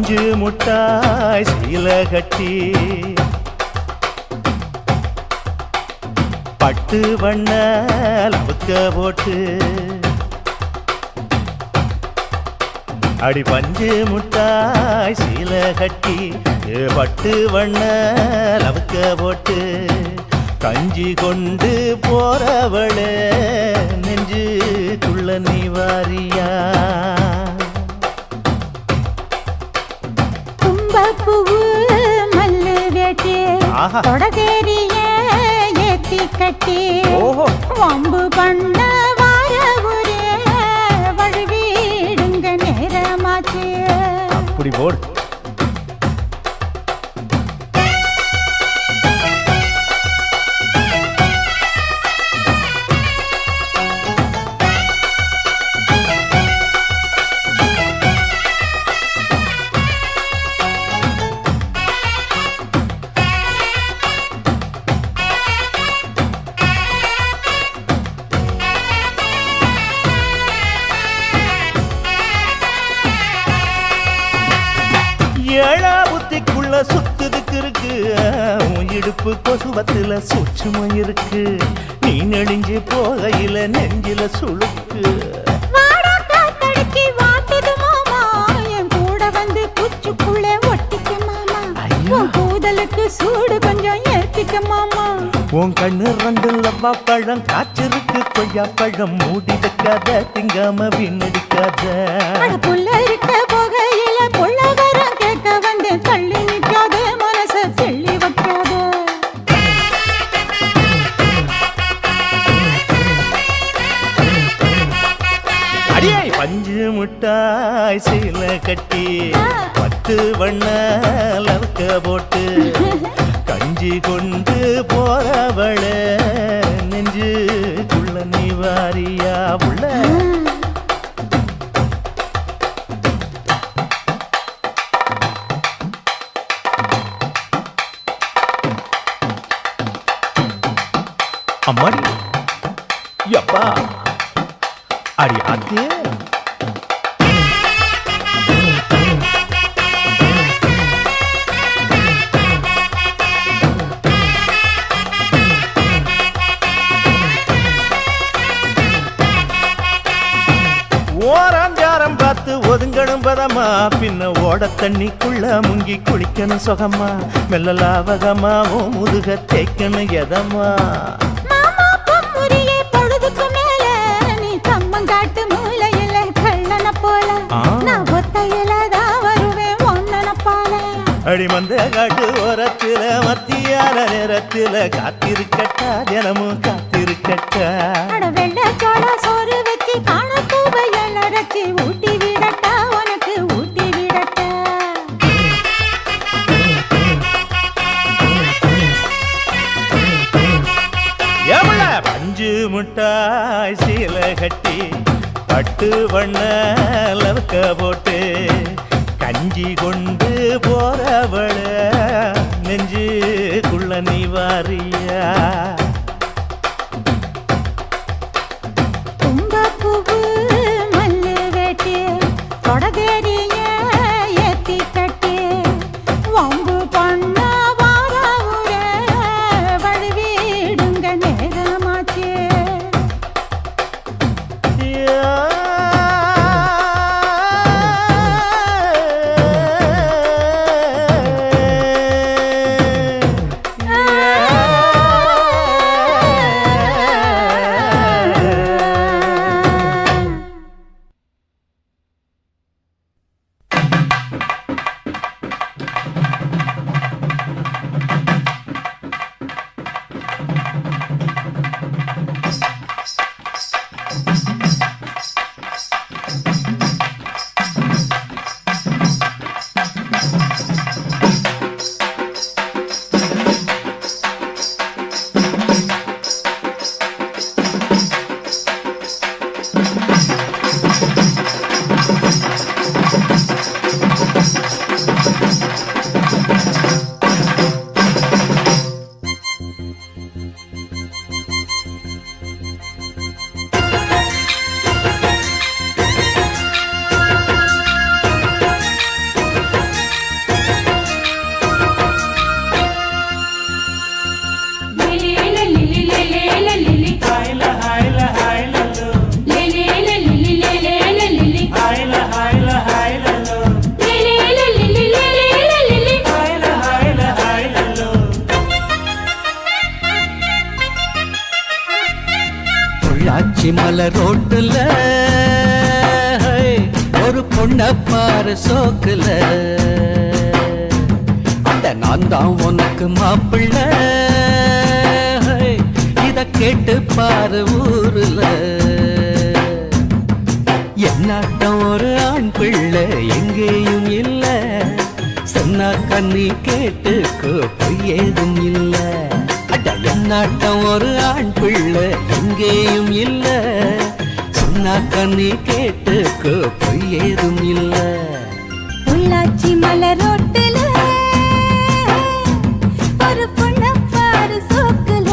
பஞ்சு முட்டாய் சீல கட்டி பட்டு வண்ண லவுக்க போட்டு அடி பஞ்சு முட்டாய் சீல கட்டி பட்டு வண்ண லவுக்க போட்டு கஞ்சி கொண்டு போறவள நெஞ்சுக்குள்ள நீ வாரியா கும்பப்பூவு மல்லு வேட்டி தொடதேரிய ஏத்தி கட்டி வம்பு பண்ண வார ஊரே வழுவிடுங்க நேரமாச்சு அப்படி போடு ஏழா புத்திக்குள்ள சுத்துதுக்கு இருக்கு இடுப்பு கொசுவத்துல சூட்சுமம் இருக்கு நீ நெளிஞ்சு போகையில நெஞ்சில சுளுக்கு சூடு கொஞ்சம் ஏத்திக்க மாமா உன் கண்ணு ரெண்டு லவ்வா பழம் காய்ச்சிருக்கு கொய்யா பழம் மூடி வைக்காத திங்காம வீணடிக்காத புள்ள இருக்க போகையில புள்ளவரம் கேட்க வந்து தள்ளி நிற்காத மனச தெள்ளி வைக்காத அடியே பஞ்சு முட்டாய் சீல கட்டி பத்து வண்ண லவுக்க போட்டு கஞ்சி கொண்டு போறவள நெஞ்சுக்குள்ள நீ வாரியா உள்ள அம்மாடி யப்பா அடி ஆத்தே ஓராஞ்சாரம் பார்த்து ஒதுங்கணும் பதமா பின்ன ஓட தண்ணிக்குள்ள முங்கி குளிக்கணும் சுகமா மெல்ல லாவகமா ஓ முதுக தேய்க்கணும் எதமா காட்டு மூலையில கள்ளன போல நான் ஒத்தையில தான் வருவேன் ஒன்னன போல அடிமந்த காட்டு ஓரத்துல மத்தியான நேரத்துல காத்திருக்கட்டா தினமும் காத்திருக்கட்டா வெள்ள சோள சோறு வச்சு காண பூவையல் அரைச்சி ஊட்டி விடட்டா உனக்கு ஊட்டி விடட்டா எவ்வள பஞ்சு முட்டாய் சீல கட்டி பட்டு வண்ண லவுக்க போட்டு கஞ்சி கொண்டு போறவள நெஞ்சுக்குள்ள நீ வாரியா கும்பப்பூவு மல்லு வேட்டி தொடதேரிய ஏத்தி கட்டி வம்பு பண்ண வார ஊரே வழுவிடுங்க நேரமாச்சு பொள்ளாச்சி மலை ரோட்டுல ஒரு பொண்ண பாரு சோக்குல அந்த நான் தான் உனக்கு மாப்பிள்ள இத கேட்டு பாரு ஊருல என்னாட்டம் ஒரு ஆண் பிள்ளை எங்கேயும் இல்ல சொன்னா கண்ணி கேட்டுக்கோ பொய் ஏதும் இல்ல அட என்னாட்டம் ஒரு ஆண் பிள்ளை எங்கேயும் இல்ல சொன்னா கண்ணி கேட்டுக்கோ பொய் ஏதும் இல்ல பொள்ளாச்சி மலை ரோட்டுல ஒரு பொண்ண பாரு சோக்குல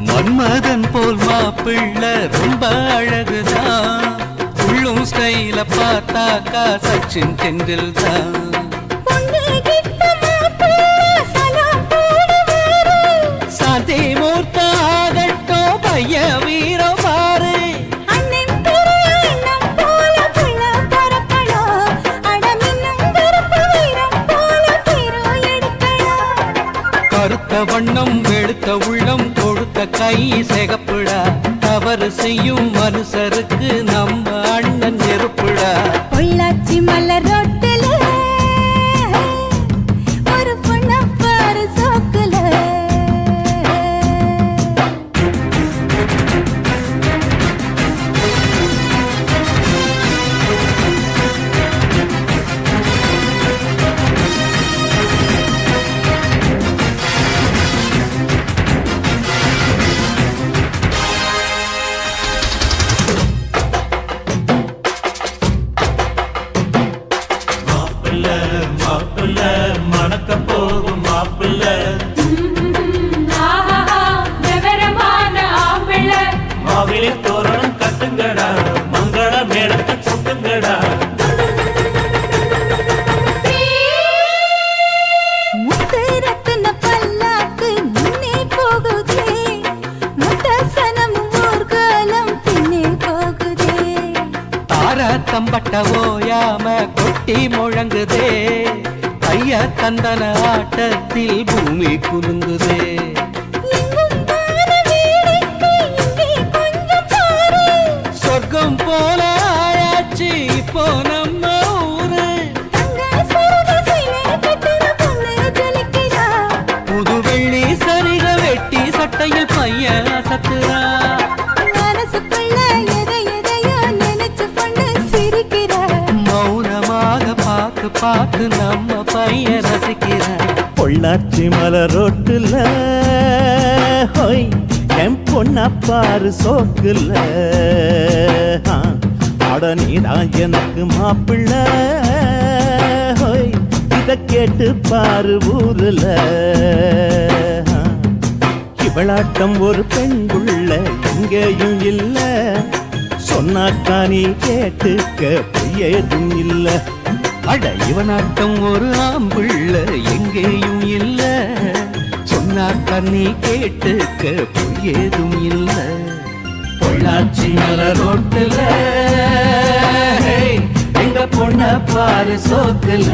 மன்மதன் போல் மாப்பிள்ள ரொம்ப அழகுதான் உள்ளும் ஸ்டைல பார்த்தாக்கா சச்சின் டெண்டுல்கர் சாந்தி மூர்த்தாகட்டோ பைய வீரோ பாரு கருத்த வண்ணம் வெளுத்த உள்ளம் கொடுத்த கை சிகப்புடா தவறு செய்யும் மனுஷருக்கு நம்ம அண்ணன் நெருப்புடா பொள்ளாச்சி மலை ரோட்டுல ஒரு பொண்ண பாரு சோக்குல மாப்பிள்ள மணக்க போகும் மாப்பிள்ள மாவிலே தோரணம் கட்டுங்கடா மங்கள மேளத்தை சுட்டுங்கடா முத்து ரத்தின பல்லாக்கு முன்னே போகுதே முத்தசனம் ஊர்காலம் பின்னே போகுதே தார தம்பட்ட ஓயாம கொட்டி முழங்குதே கைய தந்தன ஆட்டத்தில் பூமி குலுங்குதே சொர்க்கம் போல ஆயாச்சு இப்போ நம்ம ஊரு புது வெள்ளி சரிக வெட்டி சட்டையில் பையன் அசத்துறா மௌனமாக பார்த்து நம்ம பையன் ரசிக்கிற பொள்ளாச்சி மலை ரோட்டுல ஹோய் என் பொண்ண பாரு சோக்குல அட நீதான் எனக்கு மாப்பிள்ள ஹோய் இத கேட்டு பாரு ஊருல இவளாட்டம் ஒரு பெண்குள்ள எங்கேயும் இல்ல சொன்னாக்கா நீ கேட்டுக்க பொய்யேதும் இல்ல அட இவனாட்டம் ஒரு ஆம்பிள்ள எங்கேயும் இல்ல சொன்னா கண்ணி கேட்டுக்க பொய்யேதும் இல்ல பொள்ளாச்சி மலை ரோட்டுல எங்க பொண்ண பாரு சோக்குல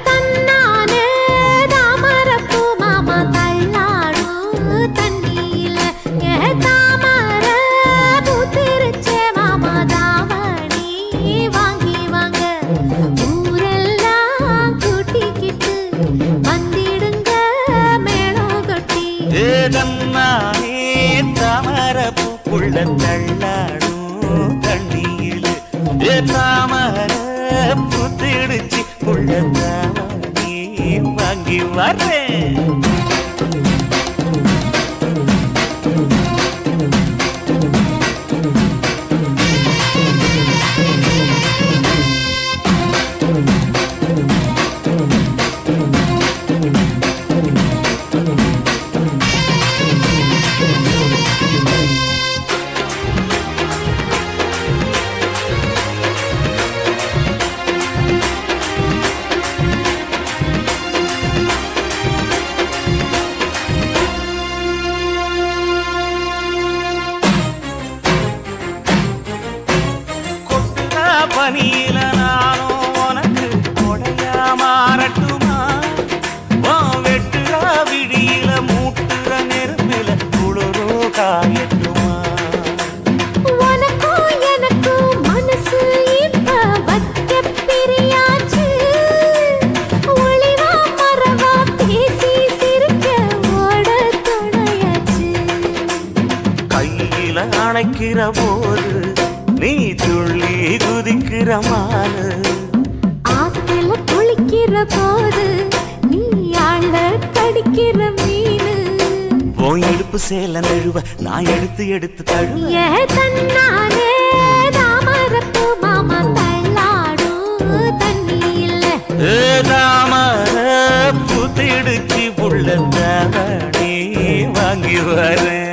தன்னானே தாமரப்பூ மாமா தள்ளாடும் தண்ணியில தாமர பூத்திருச்சே மாமா தாவணி வாங்கி வாங்க ஊரெல்லாம் கூட்டிக்கிட்டு வந்திடுங்க மேளம் கொட்டி ஏதன்னானே தாமரப்பூ புள்ள தள்ளாடும் தண்ணியில் தாமர புத்திடுச்சு புள்ள தாவணி வாங்கி வரேன் பனியில நானும் உனக்கு கொடையா மாறட்டுமா வெட்டுற விடியில மூட்டுற நெருப்பில குளிரோ காயட்டுமா உனக்கும் எனக்கும் மனசு இப்ப வச்ச பிரியாச்சு ஒளிவா மரவா பேசி சிரிக்க ஓட துணையாச்சு கையில அணைக்கிற போது நீ துள்ளி குதிக்கிற மானு ஆத்துல குளிக்கிற போது நீ ஆள கடிக்கிற மீனு போய் இடுப்பு சேல நழுவ நான் எடுத்து எடுத்து தழுவ தன்னானே தாமரப்பூ மாமா தள்ளாடும் தண்ணியில தாமர புத்திடுச்சு புள்ள தாவணி வாங்கி வரேன்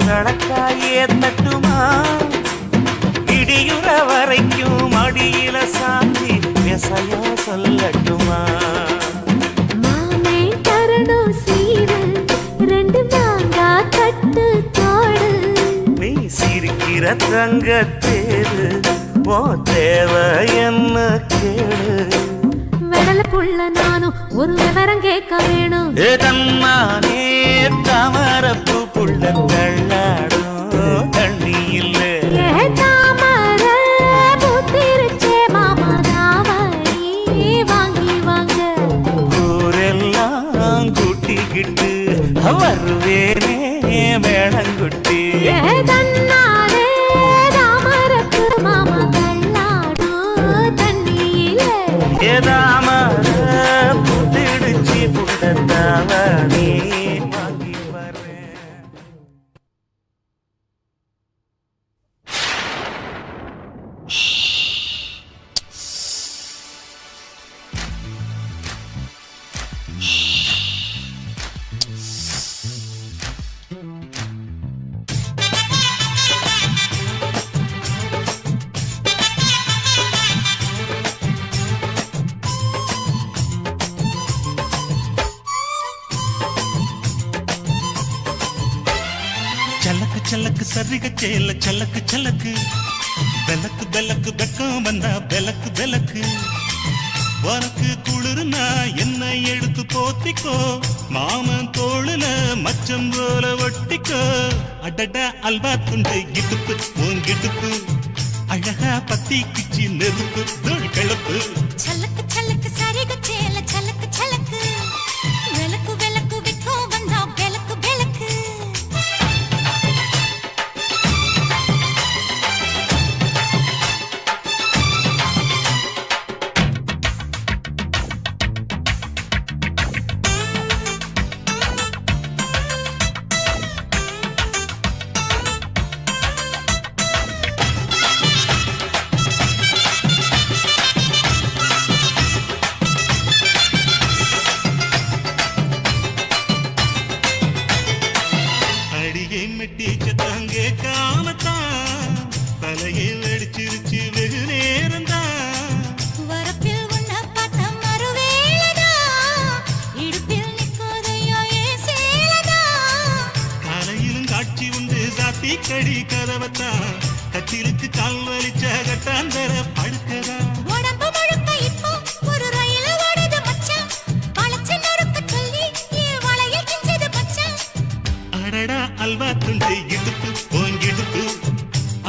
நடக்காயே தட்டுமா இடியுற வரைக்கும் மடியில சாந்தி விசையா சொல்லட்டுமா மாமே தரணும் சீரு ரெண்டு மாங்கா கட்டு தோடு நீ சிரிக்கிற தங்கத்தேரு ஓ தேவை என்ன கேளு வெடல புள்ள நானும் ஒரு விவரம் கேட்க வேணும் தன்னானே தாமரப்பூ புள்ள தள்ளாடும் தண்ணியில் தாமர பூத்திருச்சே மாமா தாவணி வாங்கி வாங்க ஊரெல்லாம் கூட்டிக்கிட்டு வருவேனே மேளங்குட்டி தன்னானே தாமரப்பூ மாமா தள்ளாடும் தண்ணியில தாமர புத்திடுச்சு புள்ள தாவணி வாங்கி வரேன் சலக்கு சலக்கு சரிக சேல சலக்கு சலக்கு பெலக்கு பெலக்கு வெக்கம் வந்தா பெலக்கு பெலக்கு உனக்கு குளிர்னா என்ன எடுத்து போத்திக்கோ மாமன் தோளுல மச்சம் போல ஒட்டிக்கோ அடட அல்வா துண்டு இடுப்பு உங்கிடுப்பு அழகா பத்தி கிச்சி நெருப்பு தோள் கிளப்பு சலக்கு சலக்கு சரிக சேல சலக்கு சலக்கு வெலக்கு வெலக்கு வெக்கம் வந்தா பெலக்கு பெலக்கு மெட்டி சத்தம் கேட்காமத்தான் தலையை வெடிச்சிருச்சு வெகு நேரம்தான். வரப்பில் உன்னை பார்த்த மறுவேளைதா, இடுப்பில் நிற்குதையோ என் சேலைதா. காலையிலும் காட்சி உண்டு சாத்தி கடி கதவத்தான் கட்டிலுக்கு கால் வலிச்ச கட்டாந்தர படுக்கதா. உடம்பு முழுக்க இப்போ ஒரு ரயில் ஓடுது மச்சான், வளைச்சு நொறுக்க சொல்லி என் வளையல் கிஞ்சது மச்சான். அடடா அல்வா துண்டு இடுப்பு போங்கிடுப்பு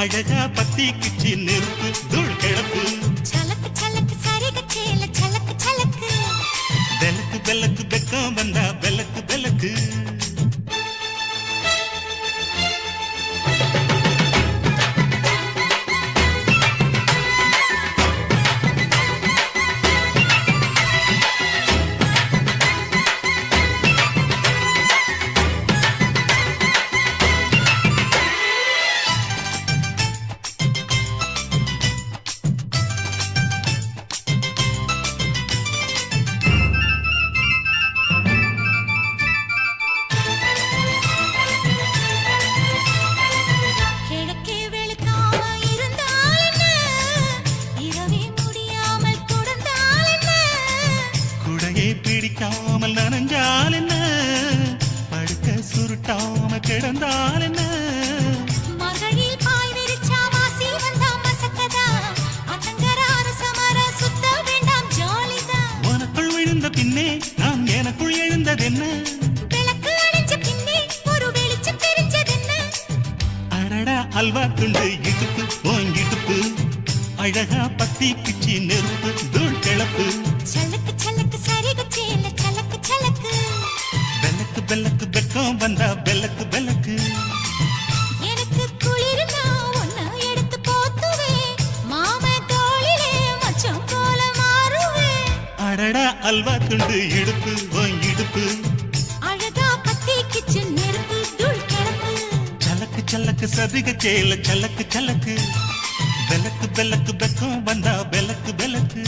அழகா பத்தி கிச்சி நெருப்பு தூள் கிளப்பு. சலக்கு சலக்கு சரிக சேல சலக்கு சலக்கு, பெலக்கு பெலக்கு பெக்கம் வந்தா பெலக்கு பெலக்கு. கிழக்கே வெளுக்காம இருந்தால் என்ன, இரவே முடியாமல் கொடுந்தால் என்ன. குடையை பிடிக்காமல் நனைஞ்சால் என்ன, படுக்க சுருட்டாம கிடந்தால் என்ன. மகளில் பாய் விரிச்சா வாசி வந்தா மசக்கதா, அத்தங்கரார சமர சுத்த வேண்டாம் ஜாலிதா. உனக்குள் விழுந்த பின்னே நான் எனக்குள் எழுந்ததென்ன. விளக்கு அணைஞ்ச பின்னே ஒரு வெளிச்சம் தெரிஞ்சதென்ன. அடடா அல்வா துண்டு இடுப்பு போங்கிடுப்பு அழகா பத்தி கிச்சி நெருப்பு தூள் கிளப்பு. சலக்கு சலக்கு சரிக சேல சலக்கு சலக்கு, பெலக்கு பெலக்கு பெக்கம் வந்தா பெலக்கு பெலக்கு. எனக்கு குளிர்னா ஒன்ன எடுத்து போத்துவேன், மாம தோளிலே மச்சம் போல மாறுவேன். அடடா அல்வா துண்டு இடுப்பு போங்கிடுப்பு அழகா பத்தி கிச்சு நெருப்பு தூள் கிளப்பு. சலக்கு சலக்கு சதிக சேல சலக்கு சலக்கு பெலக்கு பெலக்கு பெக்கம் வந்தா பெலக்கு பெலக்கு.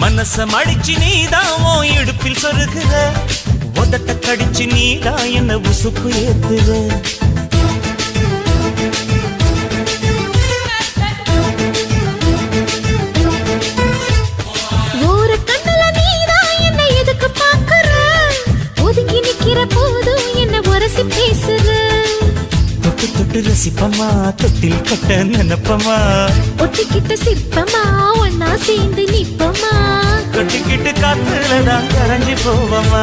மனச மடிச்சு நீதான் உன் இடுப்பில் சொருகுற, உதட்ட கடிச்சு நீதான் என்ன உசுப்பு ஏத்துற. ஒரு கண்ணுல நீதான் என்ன எதுக்கு பாக்குற, ஒதுங்கி நிக்கிற போதும் என்ன உரசி பேசுற. தொட்டு தொட்டு ரசிப்பமா தொட்டில் கட்ட நினைப்பமா, ஒட்டிக்கிட்ட சிற்பமா ஒன்னா சேர்ந்து நிப்பமா. கொட்டிக்கிட்டு காத்துலதான் கரைஞ்சு போவமா.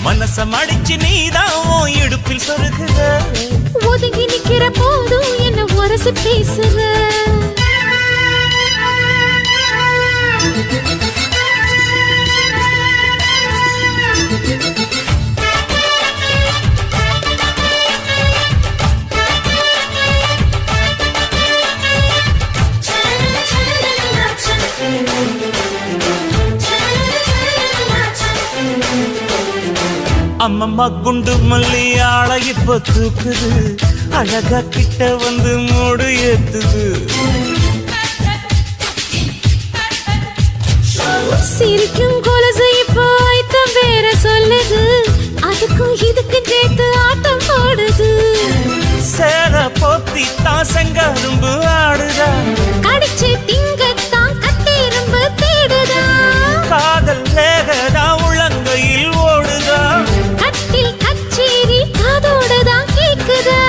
மனச மடிச்சு நீதான் உன் இடுப்பில் சொருகுற, ஒதுங்கி நிக்கிற போதும் என்ன உரசி பேசுற. அம்மம்மா குண்டு மல்லி ஆளை இப்ப தூக்குது, அழகா கிட்ட வந்து மூடு ஏத்துது. சிரிக்கும் கொலுசு இப்போ ஐட்டம் வேற சொல்லுது, அதுக்கும் இதுக்கும் சேர்த்து ஆட்டம் போடுது. சேர போத்தி தான் செங்கரும்பு ஆடுதா, கடிச்சு திங்கத்தான் கட்டெரும்பு தேடுதா. காதல் லேகதா உள்ளங்கையில் ஓடுதா. கட்டில் கச்சேரி காதோடுதான் கேக்குதா.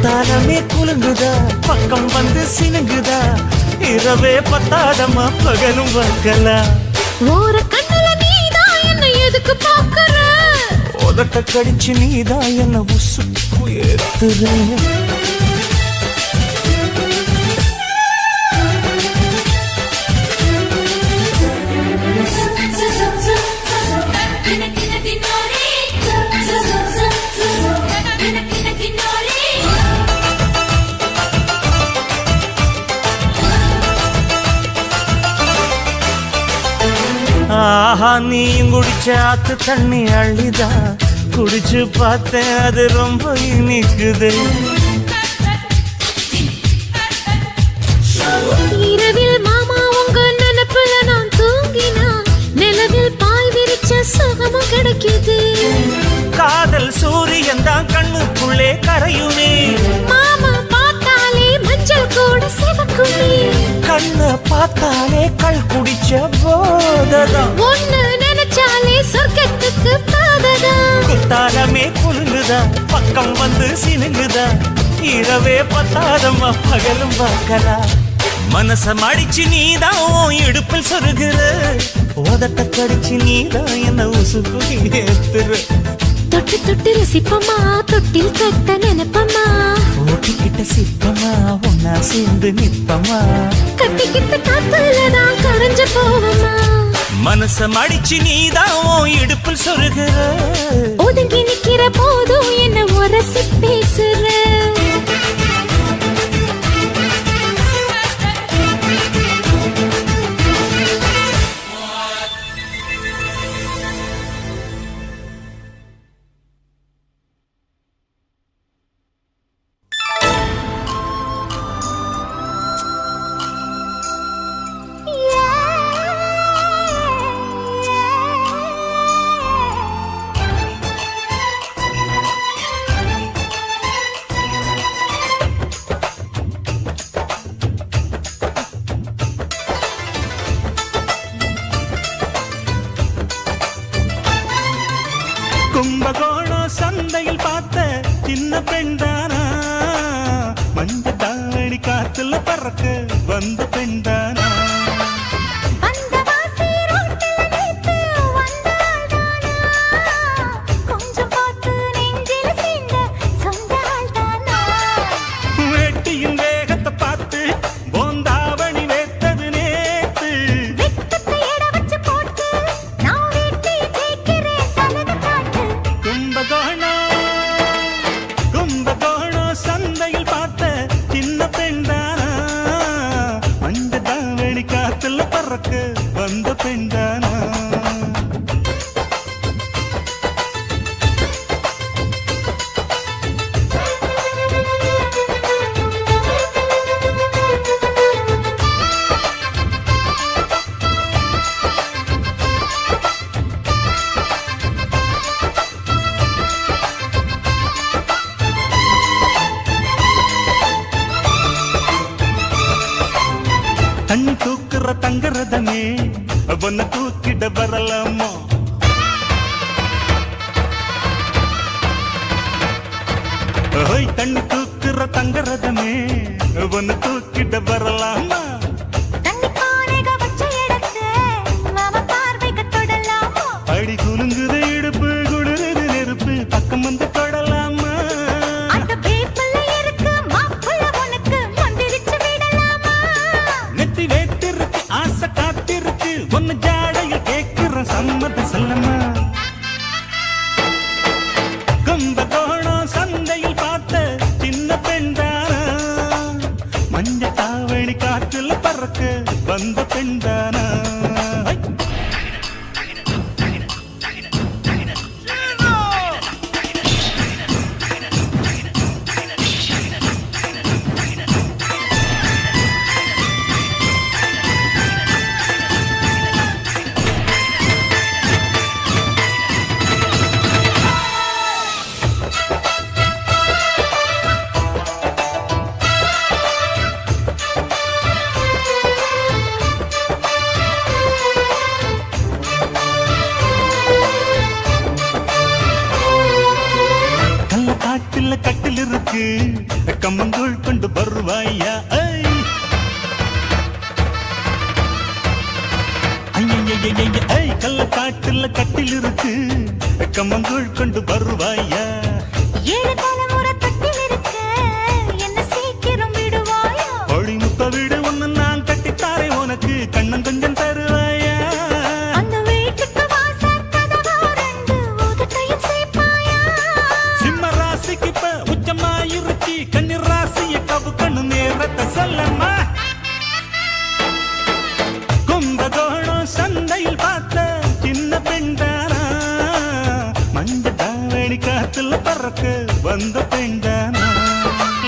தானமே குலுங்குதா, பக்கம் வந்து சினுங்குதா. இரவே பத்தாதமா பகலும் வக்கலா. ஒரு கண்ணுல நீதான் என்ன எதுக்கு பாக்குற, உதட்ட கடிச்சு நீதான் என்ன உசுப்பு ஏத்துற. ஆஹா நீயும் குடிச்ச ஆத்து தண்ணி அள்ளிதா குடிச்சு பார்த்தேன் அது ரொம்ப இனிக்குது. இரவில் மாமா உங்க நினைப்புல நான் தூங்கினா நிலவில் பாய் விரிச்ச சுகமும் கிடைக்குது. காதல் சூரியன் தான் கண்ணுக்குள்ளே கரையுமே, மாமா பார்த்தாலே மஞ்சள் கூட சிவக்குமே, கண்ணை பார்த்தாலே கள் குடிச்ச போததான், ஒண்ணு நினைச்சாலே சொர்க்கத்துக்கு பாததான். குத்தாலமே குலுங்குதா பக்கம் வந்து சினுங்குதா, இரவே பத்தாதம்மா பகலும் பார்க்கலா. மனச மடிச்சு நீதான் உன் இடுப்பில் சொருகிற, உதட்ட கடிச்சு நீதான் என்ன உசுப்பு ஏத்துற. தொட்டு தொட்டு ரசிப்பமா தொட்டில் கட்ட நினைப்பமா, ஓட்டிக்கிட்ட சிப்பமா ஒன்னா சேர்ந்து நிப்பமா, கட்டிக்கிட்ட காத்துலதான் கரைஞ்சு போவமா. மனச மடிச்சு நீதான் உன் இடுப்பில் சொருகிற, ஒதுங்கி நிக்கிற போதும் என்ன உரசி பேசுற. கும்பகோணம் சந்தையில் பார்த்த சின்ன பெண்தானா, மஞ்ச தாவணி காத்துல பறக்க வந்த பெண்தானா, வேட்டியின் வேகத்தை பார்த்து போந்தாவணி வேத்தது நேத்து, கும்பகோணம் சந்தையில் பார்த்த சின்ன பெண்தானா, மஞ்ச தாவணி காத்துல பறக்க வந்த பெண்தானா. தண்ணி தூக்குற தங்கரதமே ஒன்ன தூக்கிட வரலாமா, ஓய் தண்ணி தூக்குற தங்கரதமே ஒன்ன தூக்கிட வரலாமா, அடி குலுங்குத இடுப்பு குளிருது நெருப்பு பக்கம் வந்து தொடலாமா, நெத்தி வேட்டிருக்கு ஆசை காத்திருக்கு ஒன்னு ஜாடையில் கேட்கிற சம்மத சொல்லமா. கும்பகோணம் சந்தையில் பார்த்த சின்ன பெண்தானா, மஞ்ச தாவணி காற்றுல பறக்க வந்த பெண்தானா. கள்ளக்காட்டுல கட்டில் இருக்கு கம்மங்கூழ் கொண்டு வருவாயா, கள்ளக்காட்டுல கட்டில் இருக்கு கம்மங்கூழ் கொண்டு வருவாயா, ஒளி முத்த வீடு ஒன்னு நான் கட்டித்தாரே உனக்கு கண்ணன் கொஞ்சம் தருவாயா, சிம்ம ராசிக்கு இப்ப உச்சமாயிருச்சி கண்ணி ராசிய கவு கண்ணு நேரத்தை சொல்லம்மா. கும்பகோணம் சந்தையில் பார்த்த கழுத்துல பறக்க வந்த பெண்தானா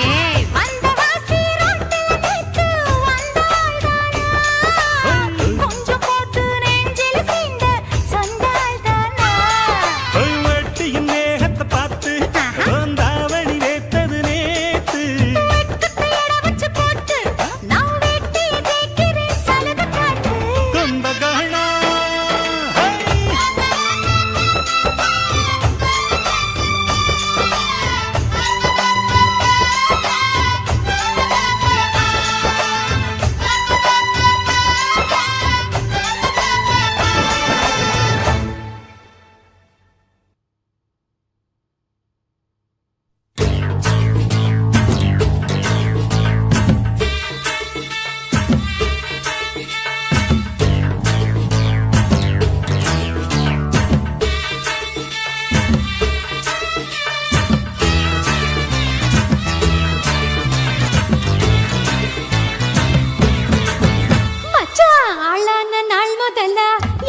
ஏய் வந்தவாசி ரோட்டில நித்து வந்தாள்தானா கொஞ்சம் போட்டு நெஞ்சில சீண்ட சொந்தாள்தானா வெட்டியின் மேகத்தை பார்த்து வந்தாவணி வேத்தது நேத்து வெட்டுக்கையட வச்சு போட்டு நான் வெட்டி தேய்க்கிறேன் சலத காட்டு கொண்ட காணா மச்சான் ஆளான நாள் முதல்ல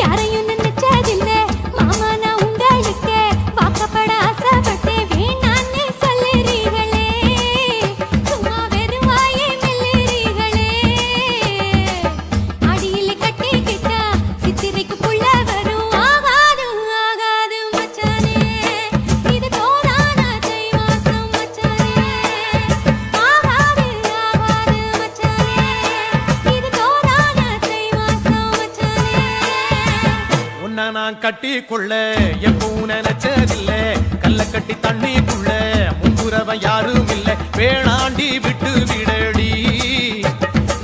யாரையும் நினைச்சதில்ல மாமா நான் உங்களுக்கு வாக்கப்பட ஆசைப்பட்டேன் வேணான்னு சொல்லுறீங்களே சும்மா வெறும் வாயே மெல்லுறீங்களே அடியில கட்டிக்கிட்டா சித்திரைக்கு புள்ள வரும் ஆகாது ஆகாது மச்சானே இது தோதான தை மாசம் மச்சானே ஆகாது ஆகாது மச்சானே இது தோதான தை மாசம் மச்சானே உன்னை நான் கட்டிக்கொள்ள எப்பவும் நினைச்சதில்ல கல்ல கட்டி தண்ணிக்குள்ள முன்புறவ யாரும் இல்ல வேணாண்டி விட்டு விடடி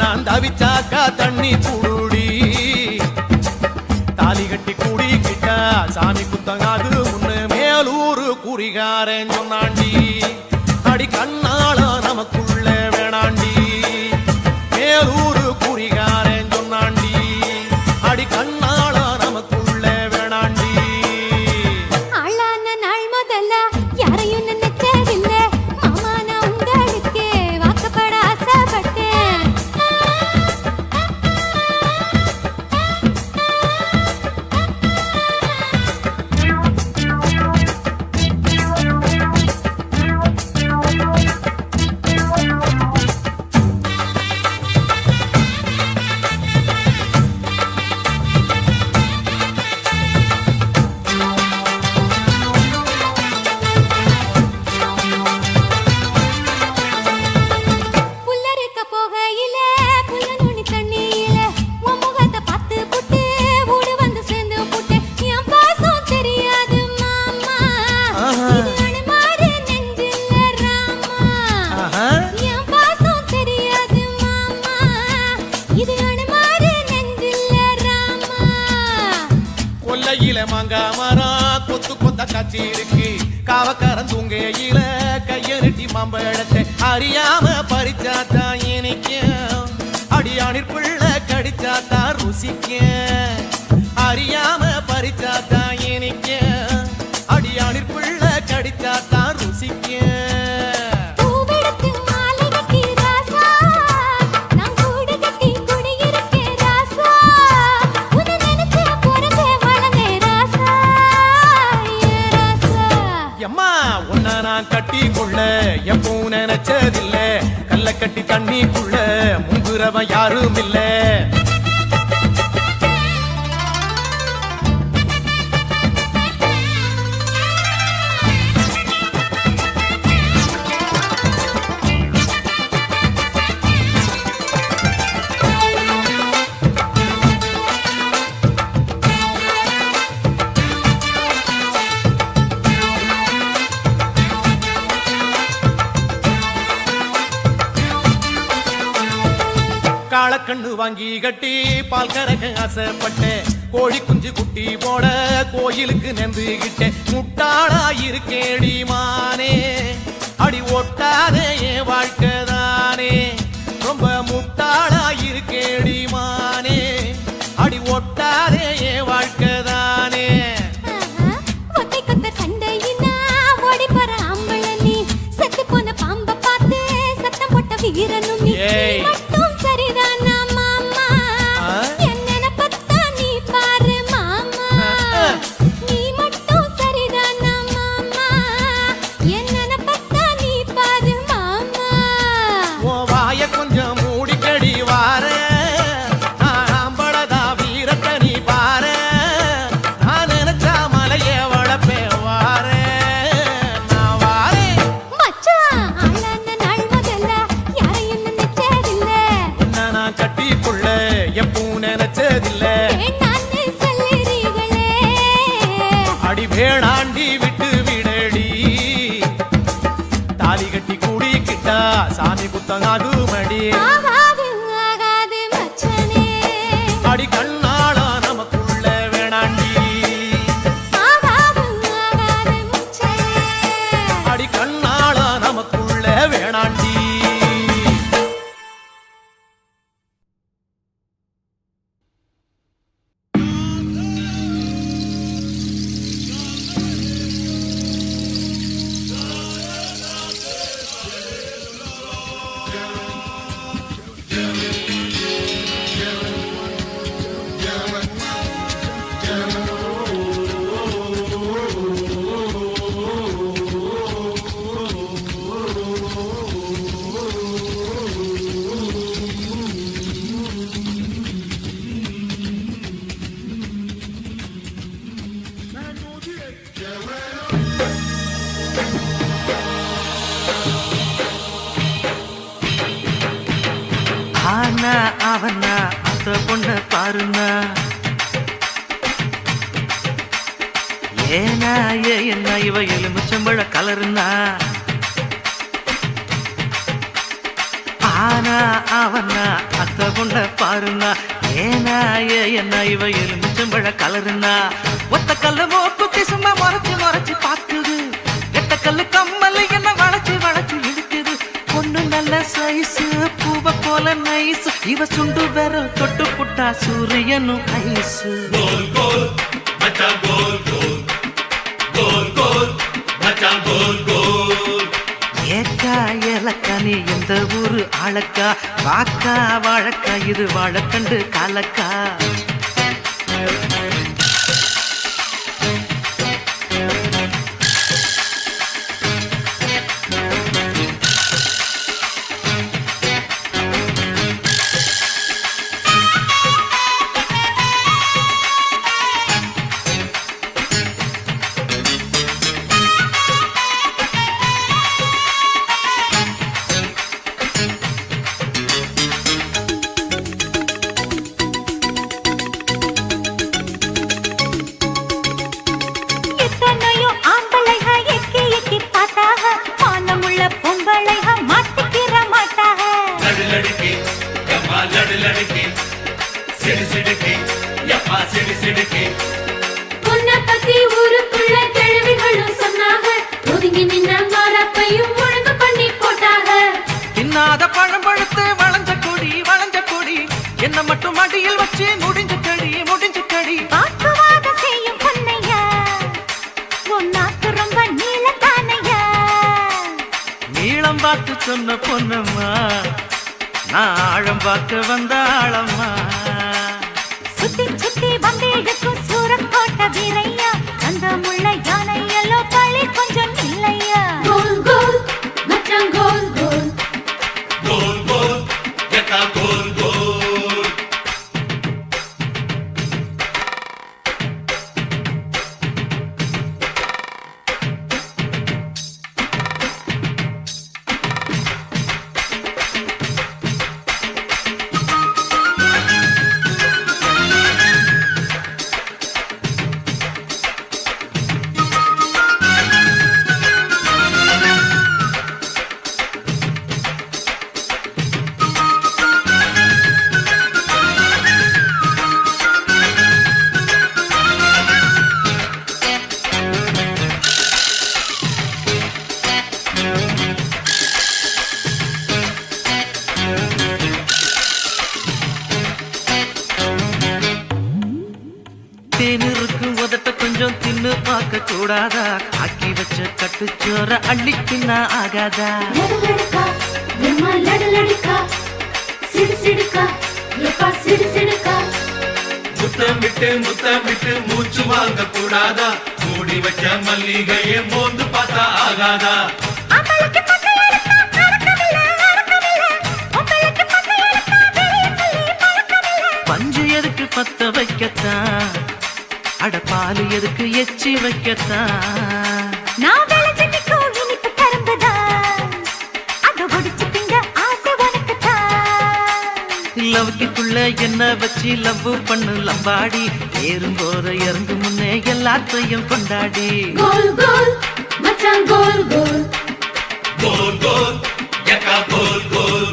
நான் தவிச்சாக்கா தண்ணி குடுடி தாலி கட்டி கூடிக்கிட்டா சாமி குத்தங்காது முன்னு மேலூரு குறிகாரன் சொன்னாண்டி அடி கண்ணால நமக்குள்ள வேணாண்டி மேலூரு குறிகாரன் சொன்னாண்டி அடி கண்ணால நமக்குள்ள வேணாண்டி ஆளான நாள் முதல்ல யாரையும் நினைச்சதில்ல மாமா நான் உங்களுக்கு வாக்கப்பட ஆசைப்பட்டேன் புல்லறுக்க போகையில புல்ல நுனி தண்ணியில உன் முகத்தை பார்த்து புட்டு ஊடு வந்து சேர்ந்து புட்டு என் பாசம் தெரியாது மாமா இது அனுமாரு நெஞ்சில ராமா என் பாசம் தெரியாது மாமா இது அனுமாரு நெஞ்சில ராமா கொல்லையில மாங்கா மரம் கொத்து கொத்த காட்சி இருக்கு காவக்காரன் தூங்கையில கைய நெட்டி மாம்பழத்தை அறியாம பறிச்சாத்தா இனிக்கும் அடியானிற்குள்ள கடிச்சாத்தா ருசிக்கும் அறியாம பறிச்சாத்தா இனிக்கும் அடியானிற்குள்ள கடிச்சாத்தா ருசிக்கும் பூவெடுத்து மாலை கட்டி ராசா நான் கூடு கட்டி குடியிருக்கேன் ராசா உன்னை நினைச்சு பிறந்தே வளர்ந்தேன் ராசா ஏ ராசா எம்மா உன்னை நான் கட்டிக்கொள்ள எப்பவும் நினைச்சதில்ல கல்ல கட்டி தண்ணிக்குள்ள முங்குறவன் யாரும் இல்ல காளக்கண்ணு வாங்கி கட்டி பால் கறக்க ஆசைப்பட்டேன் கோழி குஞ்சு குட்டி போட கோயிலுக்கு நெந்துகிட்டேன் முட்டாளா இருக்கேடி மானே அடி ஒட்டாதே என் வாழ்க்கைதானே ரொம்ப முட்டாளா இருக்கேடி மானே அடி ஒட்டாதே என் வாழ்க்கைதானே ஒத்தை கொத்த சண்டையினா ஓடி போற ஆம்பள நீ செத்து போன பாம்ப பார்த்து சத்தம் போட்ட வீரனும் நீ ஏய். மட்டும் சரிதானா மாமா என்ன பத்தா நீ பாரு மாமா நீ மட்டும் சரிதானா மாமா சாமி குத்தங்காகுமடி ஆகாது ஆகாது மச்சனே அடி கண்ணாளா நமக்குள்ள வேணாண்டி ஆகாது ஆகாது மச்சனே அடி கண்ணாளா நமக்குள்ள வேணாண்டி ஆனா அவனா அந்த பொண்ண பாருனா ஏனா என்ன இவ எலுமிச்சம்பழ கலருனா ஆனா அவனா அந்த பொண்ண பாருனா ஏனா என்ன இவ எலுமிச்சம்பழ கலருனா ஒத்த கல்லு மூக்குத்தி சும்மா முறைச்சு முறைச்சு பாக்குது எட்ட கல்லு கம்மல் என்ன வளைச்சு வளைச்சு இழுக்குது பொண்ணு நல்ல சைஸு பூவ போல நைஸ் இவ சுண்டு விரல் தொட்டு புட்டா சூரியனும் ஐசு கோல் கோல் மச்சான் கோல் கோல் கோல் கோல் மச்சான் கோல் கோல் ஏக்கா ஏலக்கா நீ எந்த ஊரு ஆளக்கா வாக்கா வாழக்கா இது வாழக்கண்டு காலக்கா எத்தனையோ ஆம்பளைக எக்கி எக்கி பார்த்தாக மானமுள்ள பொம்பளைக மாட்டிக்கிற மாட்டாக லடு லடுக்கி யம்மா லடு லடுக்கி சிடு சிடுக்கி யப்பா சிடு சிடுக்கி உன்னை பத்தி ஊருக்குள்ள கிழவிகளும் சொன்னாங்க ஒதுங்கி நின்ன மாறப்பையும் ஒழுங்கு பண்ணி போட்டாங்க தின்னாத பழம் பழுத்து வளைஞ்ச கொடி என்ன மட்டும் அடியில் வச்சு முடிஞ்சு கடி வாக்குவாத செய்யும் பொன்னையா உன் நாக்கு ரொம்ப நீளத்தானையா நீளம் பார்த்து சொன்ன பொண்ணம்மா நான் ஆழம் பார்த்து வந்த ஆழம்மா சுத்தி சுத்தி வந்தேடுக்கும் சூரக்கோட்டை வீரையா அந்த முள்ள யானை எல்லோ பழி கொஞ்சம் இல்லையா கோல் கோல் மச்சான் கோல் கோல் கோல் கோல் யக்கா கோல் கோல் தேனிருக்கு உதட்ட கொஞ்சம் தின்னு பார்க்க கூடாதா ஆக்கி வச்ச கட்டுச்சோற அள்ளி தின்னா ஆகாதா லடுலடுக்கா எம்மா லடுலடுக்கா சிடு சிடுக்கா எப்பா சிடு சிடுக்கா முத்தம் விட்டு மூச்சு வாங்க கூடாதா மூடி வச்ச மல்லிகையை மோந்து பார்த்தா ஆகாதா அம்பலக்கு பசை எடுத்தா அறக்கமில்ல உங்களுக்கு பசை எடுத்தா வெளிய சொல்லி பழக்கமில்ல பஞ்சு எதுக்கு பத்த வைக்கத்தான் அட பாலு எதுக்கு எச்சி வைக்கத்தான் நான் விளைஞ்சு நிற்கும் இனிப்பு கரும்புதான் அதை ஒடிச்சு திங்க ஆசை உனக்குத்தான் லவ்க்குள்ள என்ன வச்சு லவ் பண்ணு லம்பாடி ஏறும்போது இறங்கு முன்னே எல்லாத்தையும் கொண்டாடி கோல் கோல் மச்சான் கோல் கோல் கோல் கோல் எக்கா கோல் கோல்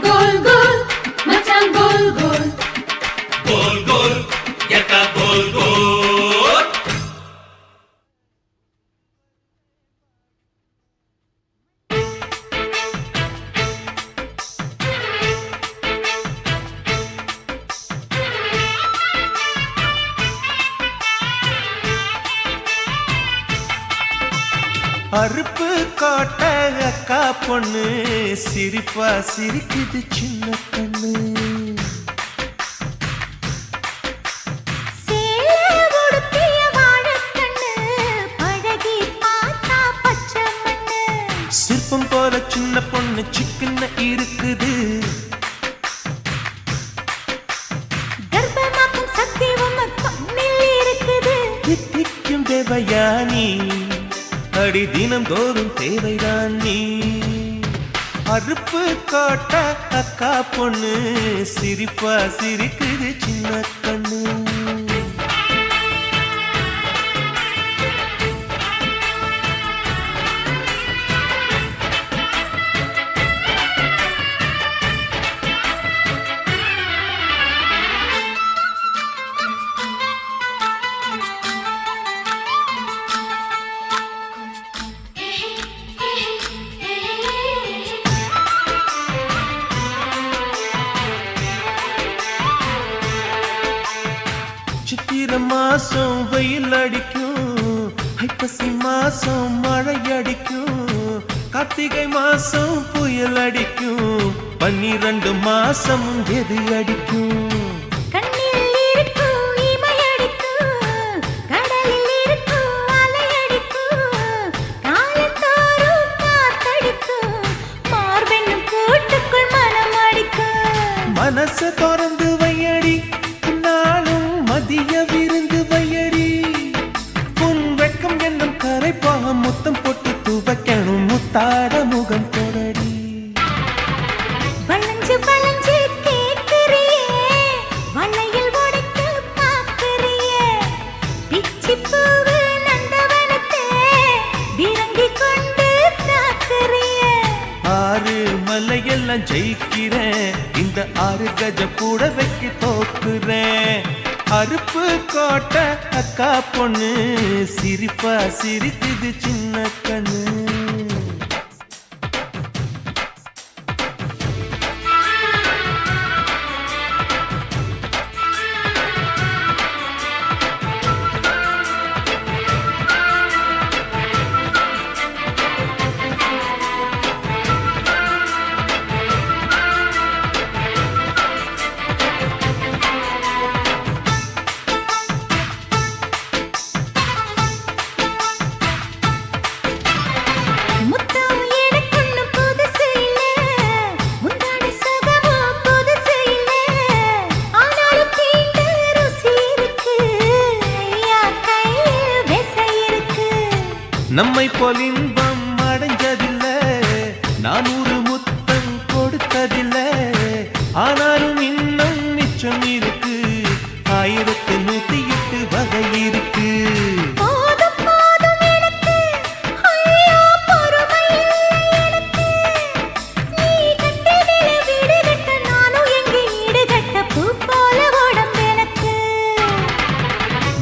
கோல் கோல் மச்சான் கோல் கோல் கோல் கோல் எக்கா கோல் கோல் அறுப்பு காட்ட அக்கா பொண்ணு சிரிப்பா சிரிக்குது சின்ன கண்ணு சேலை உடுத்திய வாழைக்கண்ணு பழகி பார்த்தா பச்சை மண்ணு சிற்பம் போல சின்ன பொண்ணு சிக்கன இருக்குது கர்ப்பமாக்கும் சக்தி உம்ம கண்ணில் இருக்குது தித்திக்கும் தேவயானி அடி தினம் தோறும் தேவைதான் நீ அறுப்பு காட்ட அக்கா பொண்ணு சிரிப்பா சிரிக்குது சின்ன கண்ணு சித்திர மாசம் வெயில் அடிக்கும் ஐப்பசி மாசம் மழை அடிக்கும் கார்த்திகை மாசம் புயல் அடிக்கும் 12 மாசம் எது அடிக்கும் கண்ணில் இருக்கும் இமை அடிக்கும் கடலில் இருக்கும் அலை அடிக்கும் காலத்தோறும் காத்தடிக்கும் மார்பென்னும் கூட்டுக்குள் மனம் அடிக்கும் மனச திறந்து வையடி நாளும் மதிய விருந்து வையடி உன் வெட்கம் என்னும் கரைப்பாக முத்தம் போட்டு துவைக்கணும் முத்தாட முகம் தொடடி வளைஞ்சு வளைஞ்சு கேட்கிறியே வளையல் உடைக்க பார்க்கிறியே பிச்சி பூவு நந்தவனத்தே விரங்கி கொண்டு தாக்குறியே ஆறு மலையெல்லாம் ஜெயிக்கிறேன் இந்த 6 கஜ கூட வைக்க தோக்குறேன் அறுப்பு கோட்ட அக்கா பொண்ணு சிரிப்பா சிரிக்குது சின்ன கண்ணு முத்தம் எனக்குன்னு புதுசு இல்ல முந்தான சுகமும் புதுசு இல்ல ஆனாலும் தீண்ட ருசி இருக்கு ஐயா கையில் விசை இருக்கு நம்மை போல் இன்பம் அடைஞ்சதில்ல 400 முத்தம் கொடுத்ததில்ல ஆனாலும் இன்னும் மிச்சம் இருக்கு 1108 வகை இருக்கு போதும் போதும் எனக்கு ஐயோ பொறுமை எனக்கு நீ கட்டினில வீடு கட்ட நானும் எங்க ஈடு கட்ட பூ போல உடம்பு எனக்கு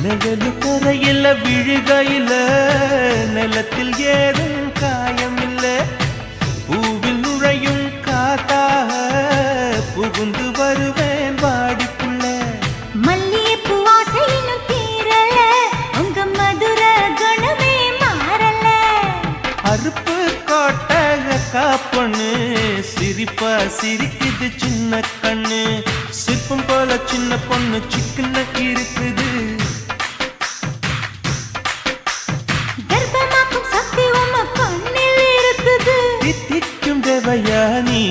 நிழலு கரையில விழுகையில நிலத்தில் ஏதும் காயம் இல்ல பூவில் நுழையும் காத்தாக புகுந்து வருவேன் வாடிக்குள்ள மல்லிகைப்பூ வாசை இன்னும் தீரல உங்க மதுர குணமே மாறல அறுப்பு கோட்ட அக்கா பொண்ணு சிரிப்பா சிரிக்குது சின்ன கண்ணு சிற்பம் போல சின்ன பொண்ணு சிக்கன இருக்குது கர்ப்பமாக்கும் சக்தி உம்ம கண்ணில் இருக்குது தித்திக்கும் தேவயானி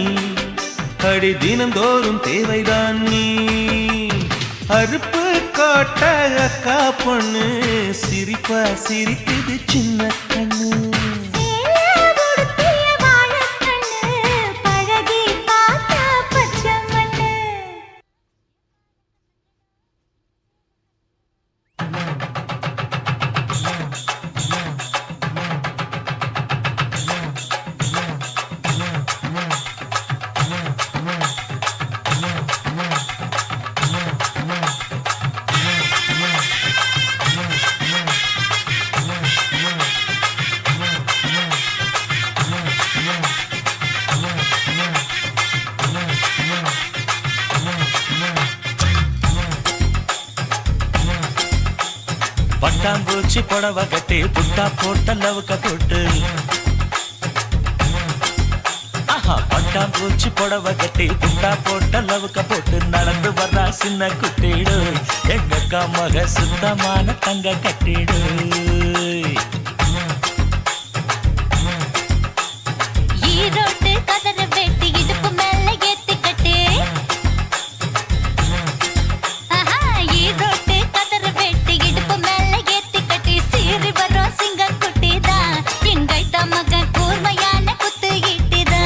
அடி தினம் தோறும் தேவைதான் நீ அறுப்பு கோட்ட அக்கா பொண்ணு சிரிப்பா சிரிக்குது சின்ன கண்ணு சேலை உடுத்திய வாழைக்கண்ணு பழகி பார்த்தா பச்சை மண்ணு பட்டாம்பூச்சி புடவை கட்டி புட்டா போட்ட லவுக்க போட்டு பட்டாம்பூச்சி புடவை கட்டி புட்டா போட்ட லவுக்க போட்டு நடந்து வர்றா சின்ன குட்டிடு எங்க மக சுத்தமான தங்க கட்டிடு ஈரோட்டு கதற வெட்டி இடுப்பு மேல ஏத்தி கட்டு ஈரோட்டு கதற வெட்டி இடுப்பு மேல ஏத்தி கட்டி சீறி வரும் சிங்க குட்டிதான் எங்கைத்த மகன் கூர்மையான குத்து ஈட்டிதான்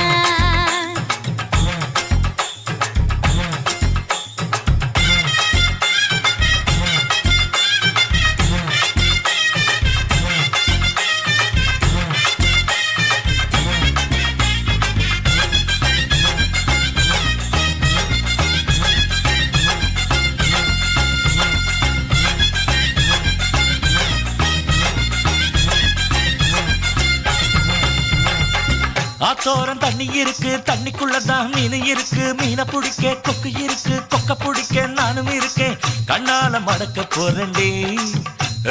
ஆத்தோரம் தண்ணி இருக்கு தண்ணிக்குள்ளதான் மீன் இருக்கு மீனை பிடிக்க கொக்கு இருக்கு கொக்க பிடிக்க நானும் இருக்கேன் கண்ணால மடக்க போறேன்டி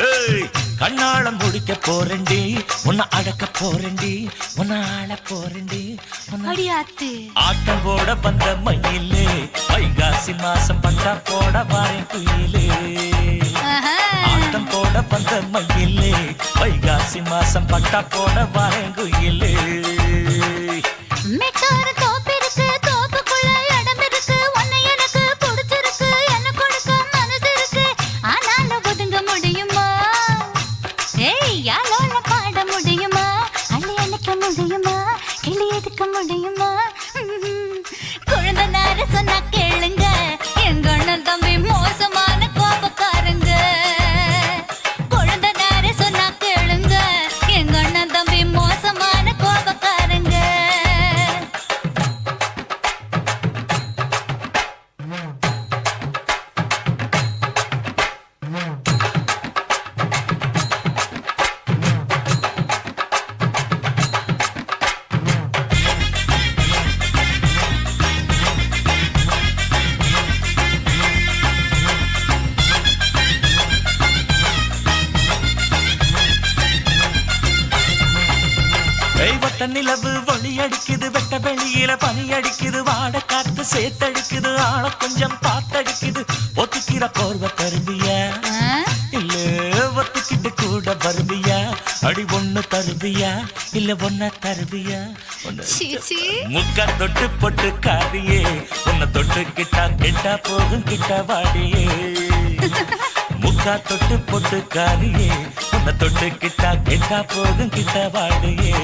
ஏய் கண்ணால முடிக்க போறேன்டி உன்னை அடக்க போறேன்டி உன்னை ஆள போறேன்டி அடியாத்து ஆட்டம் போட வந்த மயிலே வைகாசி மாசம் பட்டா போட வாரேன் குயிலே ஆட்டம் போட வந்த மயிலே வைகாசி மாசம் பட்டா போட வாரேன் குயிலே மெட்டாரு தோப்பு இருக்கு தோப்புக்குள்ள இடம் இருக்கு உன்னை எனக்கு பிடிச்சிருக்கு என்ன கொடுக்க மனசு இருக்கு ஆனாலும் ஒதுங்க முடியுமா ஏய் யாரோல பாட முடியுமா அள்ளி அணைக்க முடியுமா கிளி எதுக்க முடியுமா குழந்தை நேர சொன்னா கேளுங்க எங்க அண்ணன் தம்பி மோசமான கோபக்காரங்க குழந்தை நேர சொன்னா கேளுங்க எங்க அண்ணன் தம்பி மோசமான கோபக்காரங்க தெய்வத்த நிலவு ஒளி அடிக்குது வெட்ட வெளியில பனி அடிக்குது வாட காத்து சேத்தடிக்குது ஆள கொஞ்சம் பார்த்தடிக்குது ஒத்துக்கிற போர்வ தருவியா இல்ல ஒத்துக்கிட்டு கூட வருவியா அடி ஒண்ணு தருவியா இல்ல ஒன்ன தருவியா முக்கா தொட்டு பொட்டு காரியே உன்னை தொட்டு கிட்டா கெட்டா போகும் கிட்ட வாடியே முக்கா தொட்டு பொட்டு காரியே உன்னை தொட்டு கிட்டா கெட்டா போகும் கிட்ட வாடியே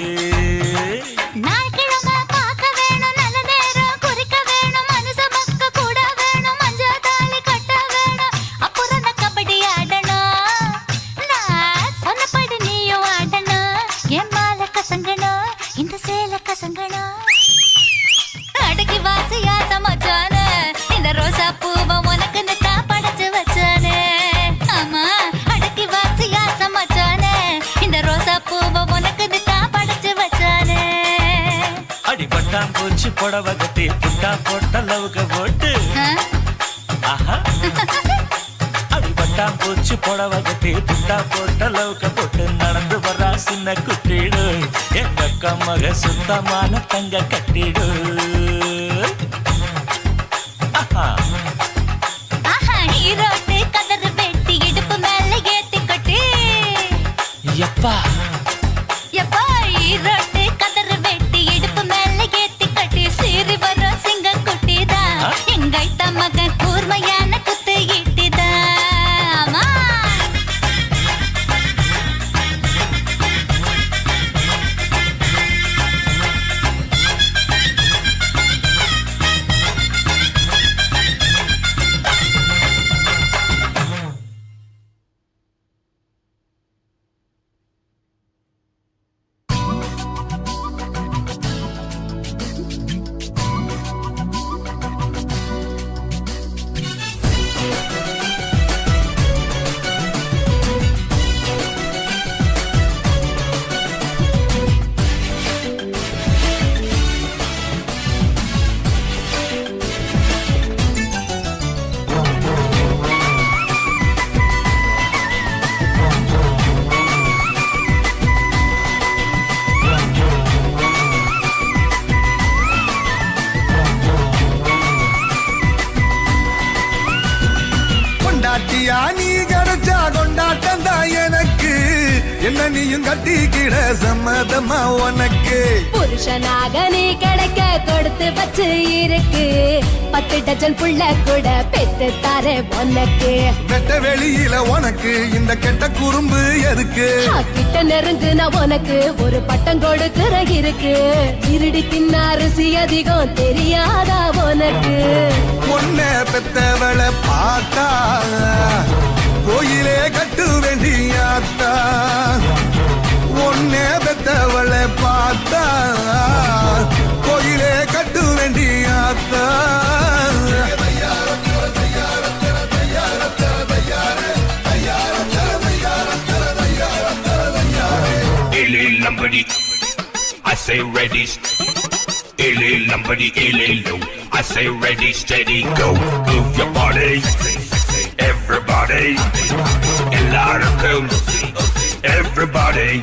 நாய்க்கிழமை பார்க்க வேணும் நல்ல நேரம் குறிக்க வேணும் மனுஷ மக்க கூட வேணும் மஞ்ச தாலி கட்ட வேணும் அப்புறம் நான் கபடி ஆடணும் நான் சொன்னபடி நீயும் ஆடணும் என் மாலை கசங்கணும் இந்த சேலை கசங்கணும் அடக்கி வாசியா சமைச்சானே இந்த ரோசா பூவை உனக்கு தான் படைச்சு வச்சானே ஆமா அடக்கி வாசியா சமைச்சானே இந்த ரோசா பூவை உனக்கு தான் படைச்சு வச்சானே அடி பட்டாம்பூச்சி புடவை கட்டி புட்டா போட்ட லவுக்க போட்டு அடி பட்டாம்பூச்சி புடவை கட்டி புட்டா போட்ட லவுக்க போட்டு நடந்து வர்றா சின்ன குட்டிடு எங்க அக்கா மக சுத்தமான தங்க கட்டிடு ஈரோட்டு கதறு வெட்டி இடுப்பு மேல ஏத்தி கட்டி எப்பா எப்பா ஈரோட்டு கதறு வெட்டி இடுப்பு மேல ஏத்தி கட்டி சீறி வரும் சிங்க குட்டிதான் எங்கைத்த மகன் கூர்மையான குத்து ஈட்டிதான் பொண்டாட்டியா நீ கிடைச்சா கொண்டாட்டம் தான் எனக்கு என்ன நீயும் கட்டிக்கிட சம்மதமா உனக்கு புருஷனாக நீ கிடைக்க கொடுத்து வச்சு இருக்கு 10 டஜன் புள்ள கூட பெத்து தாரே உனக்கு வெட்ட வெளியில உனக்கு இந்த கெட்ட குறும்பு எதுக்கு கிட்ட நெருங்குன உனக்கு ஒரு பட்டம் கொடுக்கிற இருக்கு இருடி தின்ன அரிசி அதிகம் தெரியாதா உனக்கு பொண்ண பெத்தவளை பார்த்தா கோயிலே கட்டு வேண்டியாத்தா ஒன்னே பெத்தவளை பார்த்தா கோயிலே கட்டு வேண்டியாத்தா Lambadi, I say ready. Illy Lambadi, illy low. I say ready, steady, go. Move your body, everybody. A lot of cool, everybody.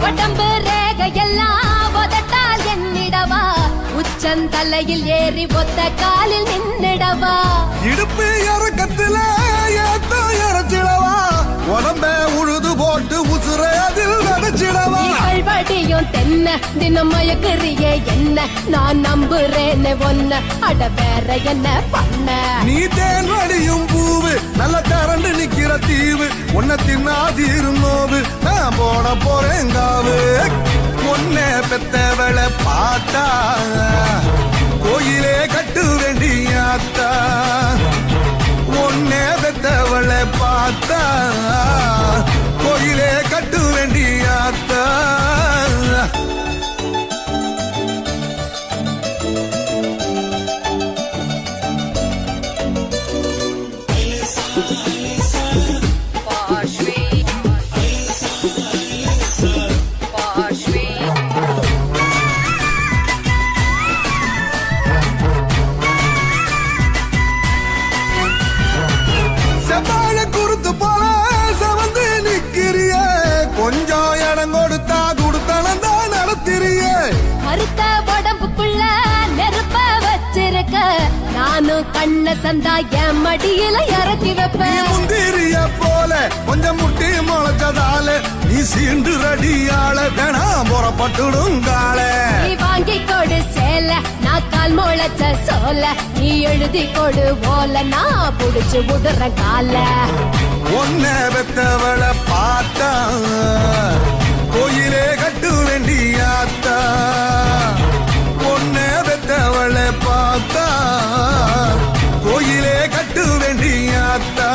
உடம்பு ரேகையெல்லாம் உதட்டால் எண்ணிடவா உச்சந்தலையில் ஏறி ஒத்த காலில் நின்னிடவா இடுப்பு இறக்கத்துல ஏத்தோ இறச்சிடவா உடம்ப உழுது போட்டு உசுர அதில் நடிச்சிடவா வடியும் தென்ன தினம் மயக்குறியே என்ன நான் நம்புறேன்னு ஒன்ன அட வேற என்ன பண்ண நீ தேன் வடியும் பூவு நல்ல கரண்டு நிக்கிற தீவு உன்னை தின்னாதீரும் நோவு நான் போட போறேன் காவு பொண்ணே பெத்தவளை பார்த்தா கோயிலே கட்டு வேண்டியாத்தா ஒன்னே பெத்தவளை பார்த்தா கோயிலே கட்டு வேண்டியாத்தா கொஞ்சம் இடம் கொடுத்தா கொடுத்தனம் தான் நடத்திரியே கருத்த உடம்புக்குள்ள நெருப்ப வச்சிருக்க நானும் கண்ண சந்தா என் மடியில இறக்கி வைப்பேன் முந்திரிய போல கொஞ்சம் முட்டி முளைச்சதால நீ சீண்டு ரடியால வேணாம் புறப்பட்டுடுங்கால நீ வாங்கி கொடு சேல நான் கால் முளைச்ச சோல நீ எழுதி கொடு ஓல நான் புடிச்சு உதுற கால ஒன்ன பெத்தவளை பார்த்தா கோயிலே கட்டு வேண்டியாத்தா ஒன்ன பெத்தவளை பார்த்தா கோயிலே கட்டு வேண்டியாத்தா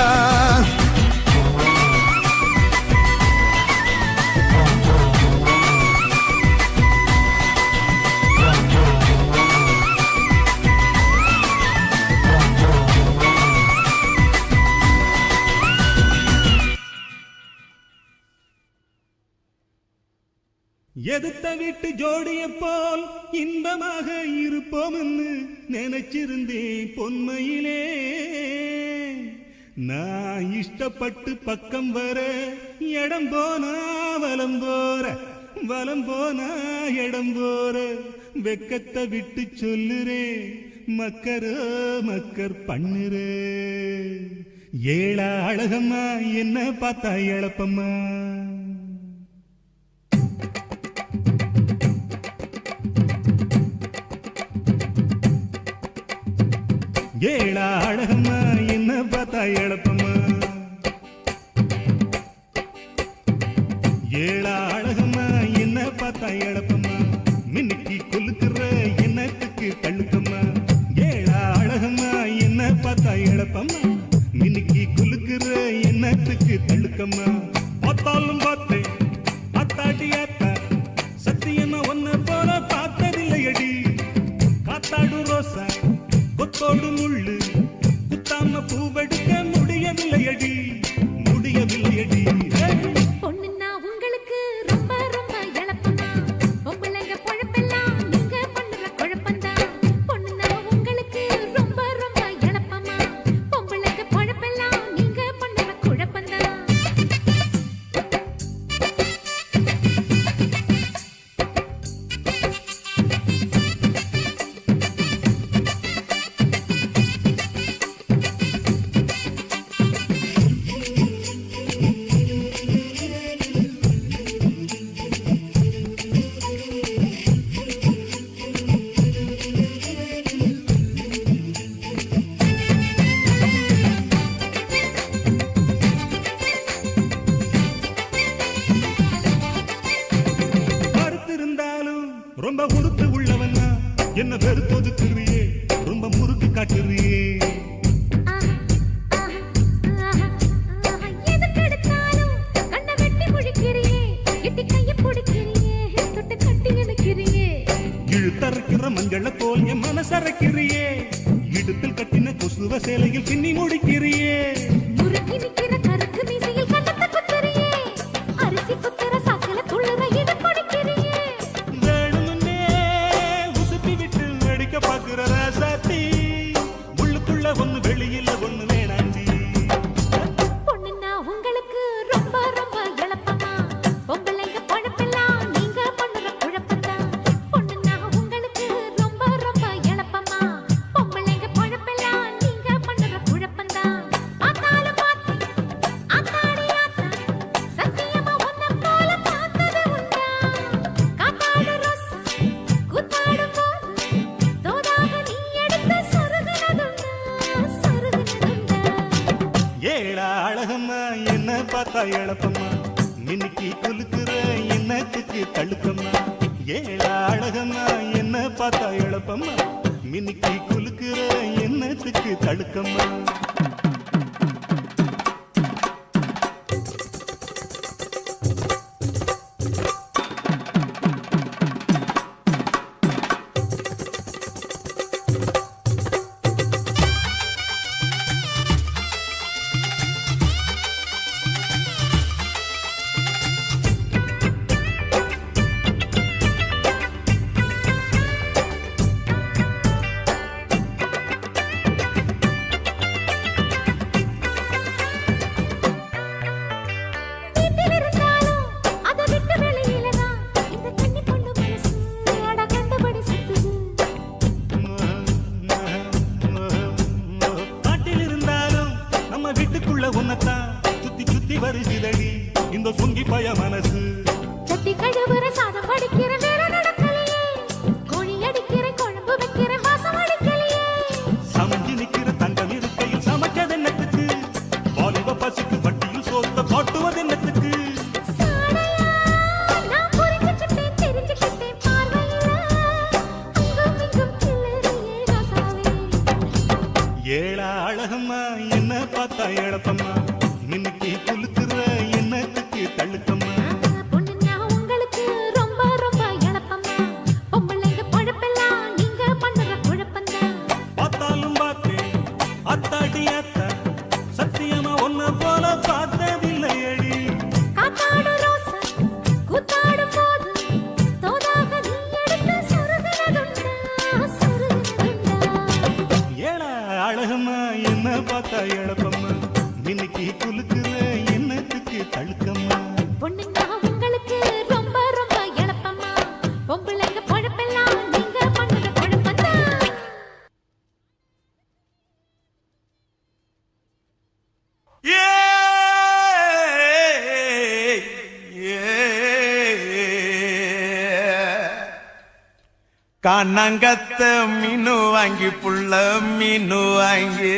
எதுத்த வீட்டு ஜோடிய போல் இன்பமாக இருப்போம்னு நினைச்சிருந்தேன் பொன்மையிலே நான் இஷ்டப்பட்டு பக்கம் வர இடம் போனா வலம் போற வலம் போனா இடம் போற வெக்கத்தை விட்டு சொல்லுறே மக்கரோ மக்கர் பண்ணுறே ஏழா அழகம்மா என்ன பார்த்தா இழப்பம்மா ஏழா அழகம்மா என்ன பார்த்தா இழப்பம்மா ஏழா அழகம்மா என்ன பார்த்தா இழப்பம்மா மின்னுக்கு கொலுக்குற என்னத்துக்கு தள்ளுக்கம்மா ஏழா அழகம்மா என்ன பார்த்தா இழப்பம்மா மின்னுக்கு கொலுக்குற என்னத்துக்கு தள்ளுக்கம்மா பார்த்தாலும் பார்த்தேன் அத்தாட்டி அத்தா சத்தியமா ஒன்ன போல பார்த்ததில்லையடி காத்தாடு ரோசா கொத்தோடு முள்ளு குத்தாம பூவெடுக்க முடியவில்லையடி முடியவில்லையடி பொண்ணுன்னா உங்களுக்கு ரொம்ப ரொம்ப இழப்பமா பொம்பளைங்க பொழப்பெல்லாம் நீங்க பண்ணுற குழப்பந்தான் பொண்ணுன்னா உங்களுக்கு ரொம்ப ரொம்ப இழப்பமா பொம்பளைங்க பொழப்பெல்லாம் நீங்க பண்ணுற குழப்பந்தான் ரொம்ப உறுத்து உள்ளவன்னா என்ன வெறுத்து ஒதுக்குறியே ரொம்ப முறுக்கு காட்டுறியே எதுக்கெடுத்தாலும் கண்ணை வெட்டி முழிக்கிறியே எட்டி கையை பிடிக்கிறியே தொட்டு கட்டி நினைக்கிறியே இழுத்தரைக்கிற மஞ்சள போல் என் மனசரைக்கிறியே இடுப்பில் கட்டின கொசுவ சேலையில் பின்னி முடிக்கிறியே முறுக்கி நிக்கிற கருக்கு மீசையில் கண்ணத்தை குத்துறியே அரிசி குத்துற சாக்கல துள்ளுற இதை பிடிக்கிறியே வேணும்னே உசுப்பி விட்டு வெடிக்க பாக்குற ராசாத்தி உள்ளுக்குள்ள ஒண்ணு வெளியில ஒண்ணு வேணாண்டி பொண்ணுன்னா உங்களுக்கு ரொம்ப ரொம்ப எளப்பமா பொம்பளைங்க பொழப்பெல்லாம் நீங்க பண்ணுற குழப்பம்தான் பொண்ணுன்னா உங்களுக்கு ரொம்ப ரொம்ப எளப்பமா பொம்பளைங்க பொழப்பெல்லாம் நீங்க பண்ணுற குழப்பம்தான் பார்த்தாலும் பார்த்து ஆத்தாடி ஆத்தா சத்தியமா உன்னை போல பார்த்தது உண்டா காத்தாடு ரோசா கூத்தாடும் போது தோதாக நீ எடுத்து சொருகுனதுண்டா ஏழா அழகம்மா என்ன பார்த்தா எழப்பம்மா மின்னிக்கு குலுக்குற என்னத்துக்கு தழுக்கம்மா ஏழா அழகம்மா என்ன பார்த்தா எழப்பம்மா மின்னிக்கு குலுக்குற என்னத்துக்கு தழுக்கம்மா வீட்டில் இருந்தாலும் அதை விட்டு வெளியில தான் இந்த கன்னி பொண்ணு மனசு அட கண்டபடி சுத்துது காட்டில் இருந்தாலும் நம்ம வீட்டுக்குள்ள உன்னத்தான் சுத்தி சுத்தி வருகிறடி இந்த சுங்கி பய மனசு சட்டி கழுவுற சாதம் வடிக்கிற வேலை நடக்கலையே கோழி அடிக்கிற குழம்பு வைக்கிற வாசம் அடிக்கலையே சமைஞ்சு நிக்கிற தங்கம் இருக்கையில் சமைச்சது என்னத்துக்கு வாலிப பசிக்கு வட்டியில் சோத்த காட்டுவது என்னத்துக்கு சாடையா நான் புரிஞ்சுக்கிட்டேன் தெரிஞ்சுக்கிட்டேன் பார்வையில அங்கும் இங்கும் கிளறியே ராசாவே ஏழா அழகம்மா என்ன பார்த்தா எழப்பம்மா மின்னுக்கு குலுக்குற என்னத்துக்கு தள்ளுக்கம்மா பொண்ணுன்னா உங்களுக்கு ரொம்ப ரொம்ப எளப்பமா பொம்பளைங்க பொழப்பெல்லாம் நீங்க பண்ணுற குழப்பம்தான் பார்த்தாலும் பார்த்தேன் அத்தாடி அத்தா சத்தியமா ஒன்ன போல பார்த்ததில்லையடி காத்தாடு ரோசா கூத்தாடும் போது தோதாக நீ எடுத்து சொருகுனதுண்டா ஏழா அழகம்மா என்ன பார்த்தா எழப்பம்மா மின்னுக்கு குலுக்குற என்னத்துக்கு தழுக்கம்மா பொண்ணுன்னா உங்களுக்கு ரொம்ப ரொம்ப எளப்பமா பொம்பளைங்க பொழப்பெல்லாம் நீங்க பண்ணுற குழப்பம்தான் கண்ணங்கத்த மீனு வாங்கி புள்ள மீனு வாங்கி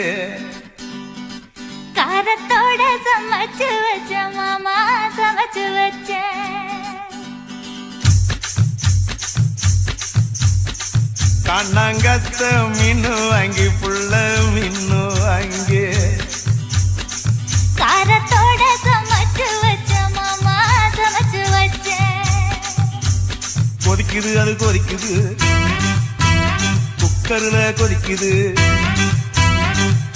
காரத்தோட சமைச்சு வச்ச மாமா சமைச்சு வச்ச கண்ணங்கத்த மீனு வாங்கி புள்ள மீனு வாங்கி காரத்தோட சமைச்சு வச்ச மாமா சமைச்சு வச்ச கொதிக்குது அது கொதிக்குது குக்கர்ல கொதிக்குது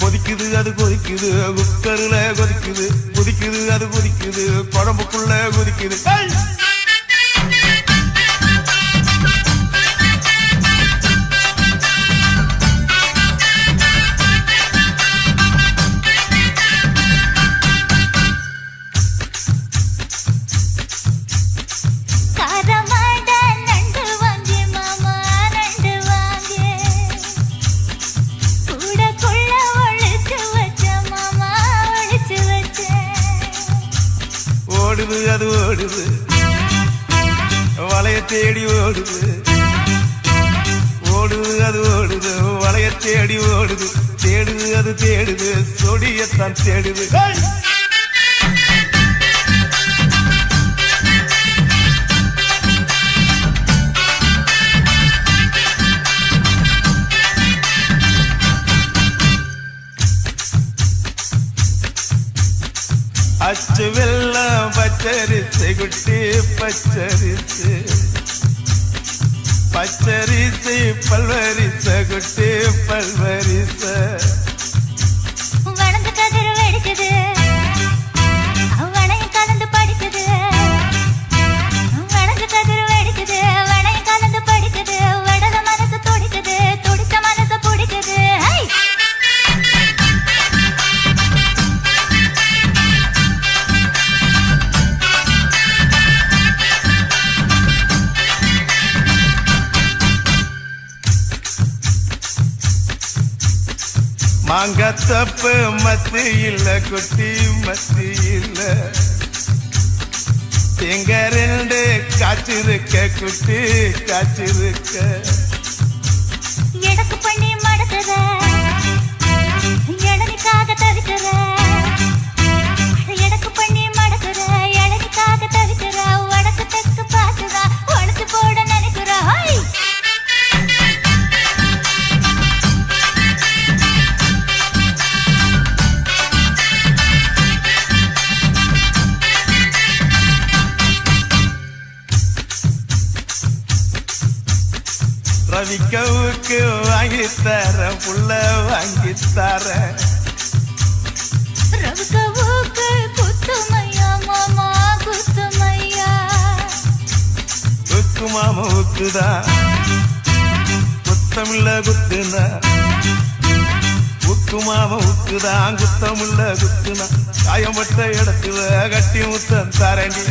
கொதிக்குது அது கொதிக்குது குக்கர்ல கொதிக்குது கொதிக்குது அது கொதிக்குது குழம்புக்குள்ள கொதிக்குது ஏய்! காரமாட நண்டு வாங்கி மாமா நண்டு வாங்கி கூடக்குள்ள ஒழிச்சு வச்ச மாமா ஒழிச்சு வச்ச ஓடுது அது ஓடுது வளைய தேடி ஓடுது ஓடுது அது ஓடுது வளைய தேடி ஓடுது தேடுது அது தேடுது சொடியத்தான் தேடுது ஏய்! பச்சரிசு குட்டி பச்சரிசு பச்சரிசு பல்வரிச குட்டி பல்வரிச வளர்ந்து கதிர் வெடிக்குது வளையம் கலந்து படிக்குது வளர்ந்து கதிர் வெடிக்குது வளையம் கலந்து படிக்குது வடல மனசு துடிக்குது துடிச்ச மனசு பிடிக்குது மாங்கத்தப்பு மத்தி இல்ல குட்டி மத்தி இல்ல எங்க ரெண்டு காய்ச்சிருக்க குட்டி காய்ச்சிருக்க எடக்கு பண்ணி மடக்குற இளநிக்காக தவிக்கிற எடக்கு பண்ணி மடக்குற இளநிக்காக தவிக்கிற வடக்கு தெற்கு பார்த்துதா உடச்சு போட நினைக்கிற ரவிக்கவுக்கு வாங்கித்தர புள்ள வாங்கித்தர ரவிக்கவுக்கு குத்துமையா மாமா குத்துமையா உக்கு மாமா உக்குதா குத்தமில்ல குத்துனா உக்கு மாமா உக்குதான் குத்தமில்ல குத்துனா காயம்பட்ட இடத்துல கட்டி முத்தம் தரண்டி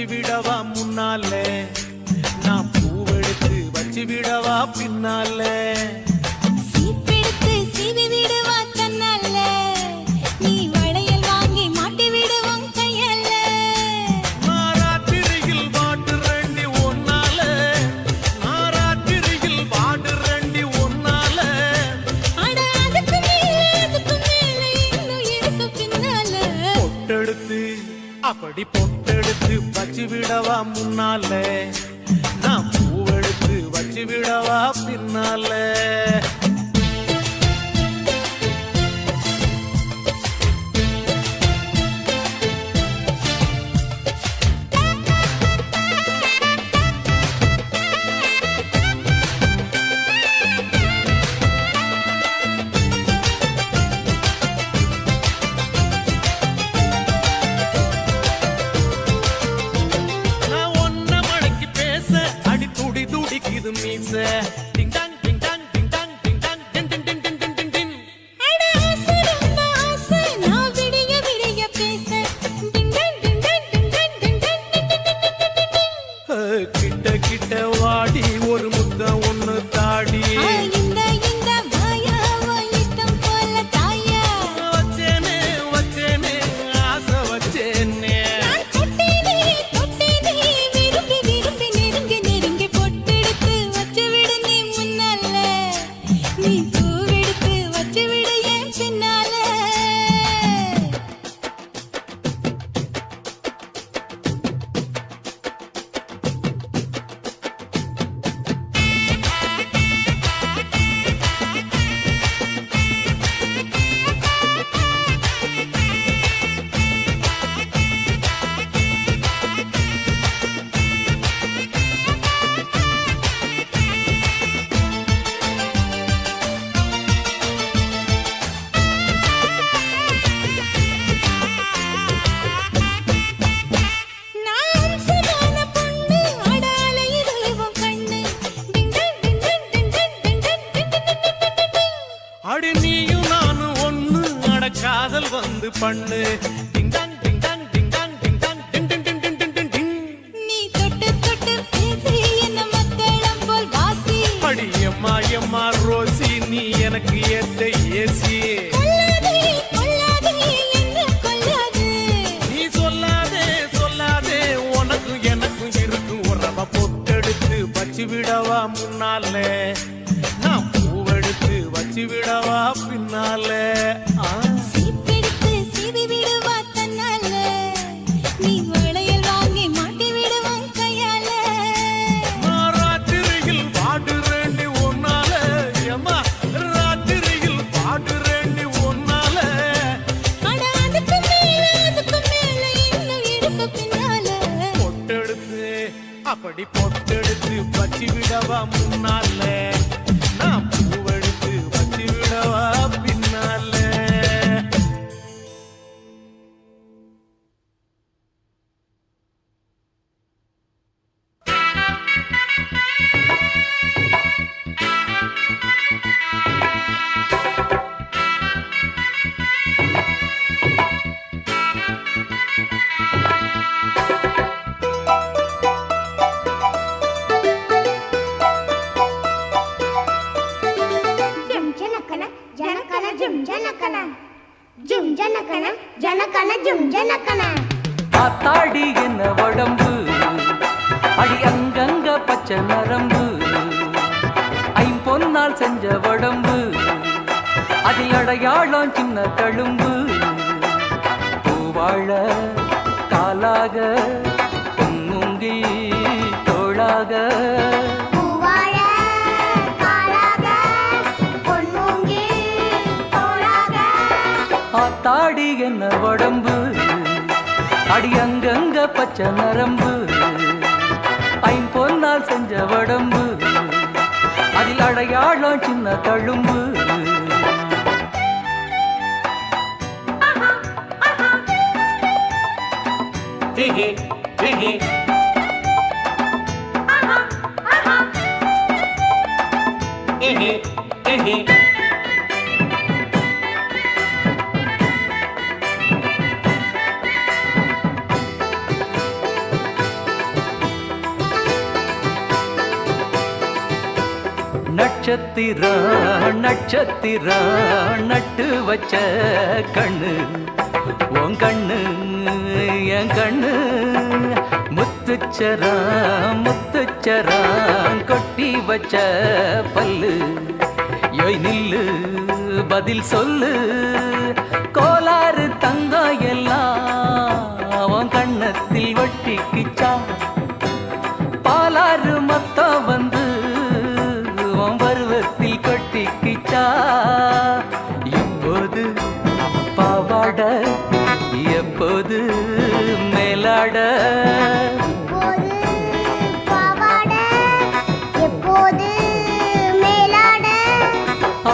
விடவா முன்னாலே நான் பூவெடுத்து வச்சு விடவா பின்னாலே சீப்பெடுத்து சீவி விடுவா தன்னால நீ வளையல் வாங்கி மாட்டி விடுவோம் கையால நாராத்திரியில் பாட்டு ரெண்டி ஒன்னால நாராத்திரியில் பாட்டு ரெண்டி ஒன்னால அட அதுக்கு மேல இன்னும் இருக்கு பின்னால பொட்டெடுத்து அப்படி பொட்டெடுத்து வச்சு விடவா முன்னாலே நான் பூவெடுத்து வச்சு விடவா பின்னாலே இது மீச ding dong ding dong ding dong ding dong ding ding ding ding ding ding ding அட ஆசை ரொம்ப ஆசை நான் விடிய விடிய பேச ding dong ding dong ding dong ding dong ding ding ding கிட்ட கிட்ட வாடி ஒரு முத்த ஒண்ணு தாடி இந்த வாயா இஷ்டம் போல தாயா வச்சேனே வச்சேனே ஆசை வச்சேனே நான் தொட்டேனே விரும்பி விரும்பி நெருங்கி நெருங்கி பொட்டெடுத்து வச்சு விடு நீ முன்னால நீ பூவெடுத்து வச்சு விடு என் பின்னால நான் சதான பொண்ணு அடால இதுவும் கண்ணு ding dong ding dong ding dong ding dong ding ding ding அடி நீயும் நானும் ஒண்ணு அட காதல் வந்து பண்ணு ding dong ding dong ding dong ding dong ding ding ding ding ding ding ding நீ தொட்டு தொட்டு பேசி என்ன மக்களம் போல் வாசி எனக்கு ஏத்த ஏசி. கொல்லாதே கொல்லாதே என்ன கொல்லாதே. நீ சொல்லாதே சொல்லாதே உனக்கும் எனக்கும் இருக்கும் உறவ பொத்தெடுத்து வச்சு விடவா முன்னால, நான் பூவெடுத்து வச்சு விடவா பின்னால. சீப்பெடுத்து சீவி விடுவா தன்னால, நீ வளையல் வாங்கி மாட்டி விடுவான் கையால. நான் ராத்திரியில் பாடுறேண்டி ஒன்னால, ஏம்மா ராத்திரியில் பாடுறேண்டி ஒன்னால. அட அதுக்கு மேல இன்னும் இருக்கு பின்னால. பொட்டெடுத்து அப்படி பொட்டெடுத்து வச்சு விடவா முன்னால, நான் பூவெடுத்து வச்சு விடவா பின்னால. ஆத்தாடி என்ன உடம்பு, அடி அங்கங்க பச்சை நரம்பு, ஐம்பொன்னால் செஞ்ச உடம்பு, அதில் அடையாளம் சின்ன தழும்பு. பூவாழ காலாக பொன்முங்கி தோளாக, ஆத்தாடி என்ன உடம்பு, அடி அங்கங்க பச்சை நரம்பு, ஐம்பொன்னால் செஞ்ச உடம்பு, அதில் அடையாளம் சின்ன தழும்பு. நட்சத்திரா நட்சத்திரா நட்டு வச்ச கண்ணு உன் கண்ணு என் கண்ணு, முத்துச்சரா முத்துச்சரா கொட்டி வச்ச பல்லு. யோய் நில்லு பதில் சொல்லு, கோளாறு தங்கம் எல்லாம் உன் கண்ணத்தில் ஒட்டிக்கிச்சா, பாலாறு மொத்தம் வந்து பருவத்தில் கொட்டிக்கிச்சா. இப்போது பாவாட எப்போது மேலாட,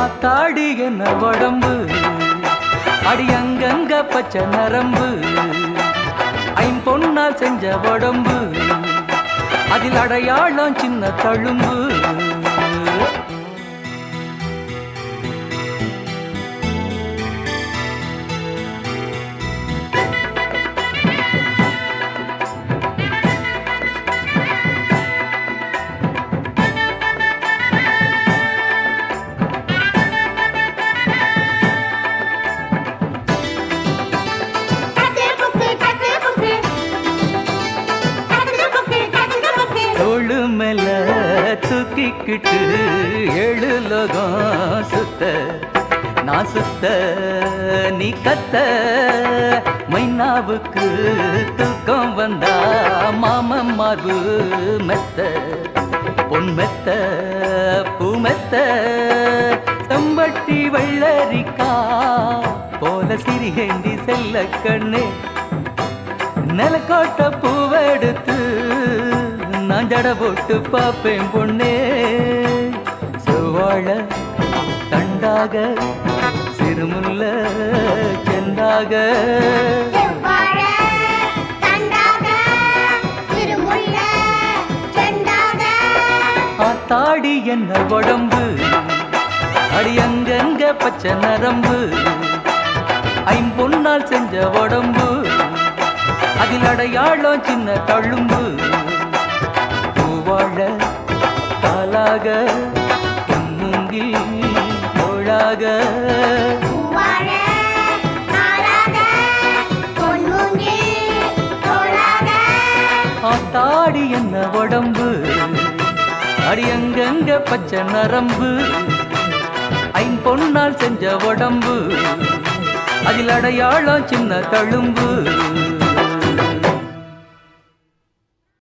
ஆத்தாடி என்ன உடம்பு, அடி அங்கங்க பச்சை நரம்பு, ஐம்பொன்னால் செஞ்ச உடம்பு, அதில் அடையாளம் சின்ன தழும்பு. தோளு மேல தூக்கிக்கிட்டு ஏழு லோகம் சுத்த, நான் சுத்த நீ கத்த, மைனாவுக்கு தூக்கம் வந்தா மாமன் மார்பு மெத்த, பொன் மெத்த பூ மெத்த, செம்பட்டி வெள்ளரிக்கா போல சிறிகேண்டி செல்ல கண்ணே, நிலக்கோட்டை பூவெடுத்து நான் ஜட போட்டு பாப்பேன் பொண்ணே. செவ்வாழ தண்டாக சிறுமுல்ல செண்டாக, ஆத்தாடி என்ன உடம்பு, அடி அங்கங்க பச்சை நரம்பு, ஐம்பொன்னால் செஞ்ச உடம்பு, அதில் அடையாளம் சின்ன தழும்பு. பூவாழ காலாக பொன்முங்கி தோளாக, மாறாக ஆத்தாடி என்ன உடம்பு அடி அங்கங்க பச்சை நரம்பு ஐம்பொன்னால் செஞ்ச உடம்பு அதில் அடையாளம் சின்ன தழும்பு